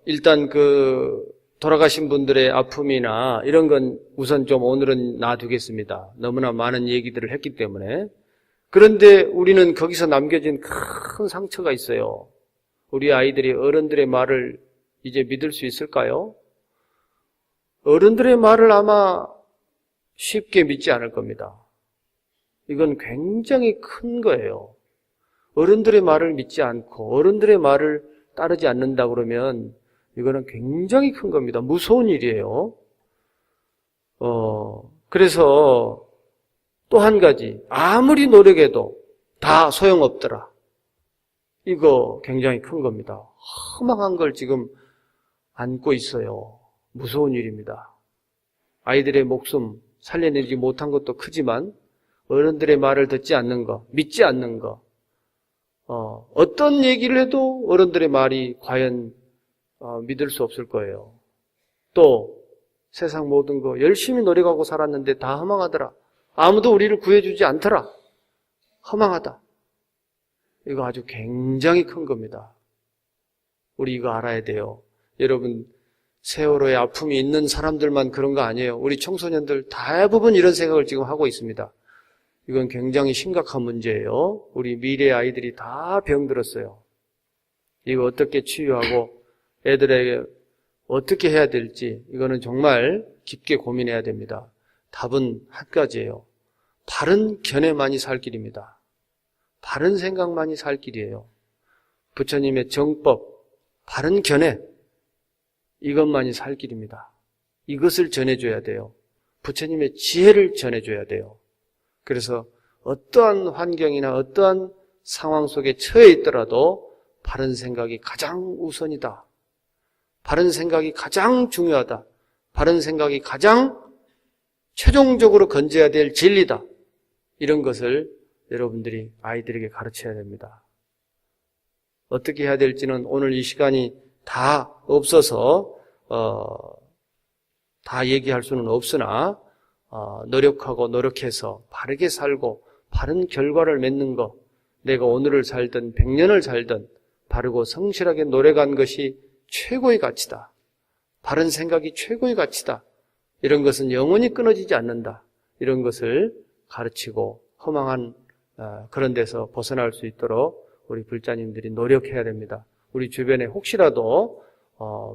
일단 돌아가신 분들의 아픔이나 이런 건 우선 좀 오늘은 놔두겠습니다. 너무나 많은 얘기들을 했기 때문에. 그런데 우리는 거기서 남겨진 큰 상처가 있어요. 우리 아이들이 어른들의 말을 이제 믿을 수 있을까요? 어른들의 말을 아마 쉽게 믿지 않을 겁니다. 이건 굉장히 큰 거예요. 어른들의 말을 믿지 않고 어른들의 말을 따르지 않는다 그러면 이거는 굉장히 큰 겁니다. 무서운 일이에요. 그래서 또 한 가지, 아무리 노력해도 다 소용없더라. 이거 굉장히 큰 겁니다. 허망한 걸 지금 안고 있어요. 무서운 일입니다. 아이들의 목숨 살려내지 못한 것도 크지만 어른들의 말을 듣지 않는 거, 믿지 않는 거, 어떤 얘기를 해도 어른들의 말이 과연 믿을 수 없을 거예요. 또 세상 모든 거 열심히 노력하고 살았는데 다 허망하더라. 아무도 우리를 구해주지 않더라. 허망하다. 이거 아주 굉장히 큰 겁니다. 우리 이거 알아야 돼요. 여러분, 세월호에 아픔이 있는 사람들만 그런 거 아니에요. 우리 청소년들 대부분 이런 생각을 지금 하고 있습니다. 이건 굉장히 심각한 문제예요. 우리 미래 아이들이 다 병들었어요. 이거 어떻게 치유하고 애들에게 어떻게 해야 될지 이거는 정말 깊게 고민해야 됩니다. 답은 한 가지예요. 바른 견해만이 살 길입니다. 바른 생각만이 살 길이에요. 부처님의 정법, 바른 견해, 이것만이 살 길입니다. 이것을 전해줘야 돼요. 부처님의 지혜를 전해줘야 돼요. 그래서 어떠한 환경이나 어떠한 상황 속에 처해 있더라도 바른 생각이 가장 우선이다. 바른 생각이 가장 중요하다. 바른 생각이 가장 최종적으로 건져야 될 진리다. 이런 것을 여러분들이 아이들에게 가르쳐야 됩니다. 어떻게 해야 될지는 오늘 이 시간이 다 없어서 다 얘기할 수는 없으나 노력하고 노력해서 바르게 살고 바른 결과를 맺는 것, 내가 오늘을 살든 100년을 살든 바르고 성실하게 노력한 것이 최고의 가치다. 바른 생각이 최고의 가치다. 이런 것은 영원히 끊어지지 않는다. 이런 것을 가르치고 허망한 그런 데서 벗어날 수 있도록 우리 불자님들이 노력해야 됩니다. 우리 주변에 혹시라도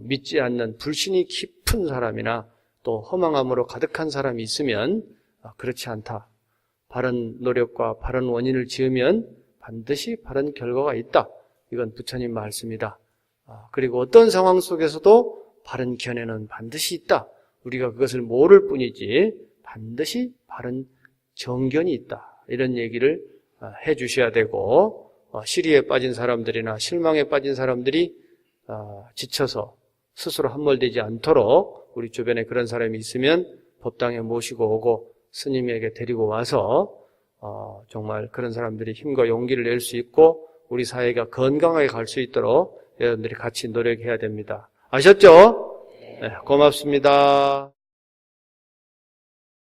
믿지 않는 불신이 깊은 사람이나 또 허망함으로 가득한 사람이 있으면 그렇지 않다. 바른 노력과 바른 원인을 지으면 반드시 바른 결과가 있다. 이건 부처님 말씀이다. 그리고 어떤 상황 속에서도 바른 견해는 반드시 있다. 우리가 그것을 모를 뿐이지 반드시 바른 정견이 있다. 이런 얘기를 해 주셔야 되고, 시리에 빠진 사람들이나 실망에 빠진 사람들이 지쳐서 스스로 함몰되지 않도록 우리 주변에 그런 사람이 있으면 법당에 모시고 오고 스님에게 데리고 와서 정말 그런 사람들이 힘과 용기를 낼 수 있고 우리 사회가 건강하게 갈 수 있도록 여러분들이 같이 노력해야 됩니다. 아셨죠? 네, 고맙습니다.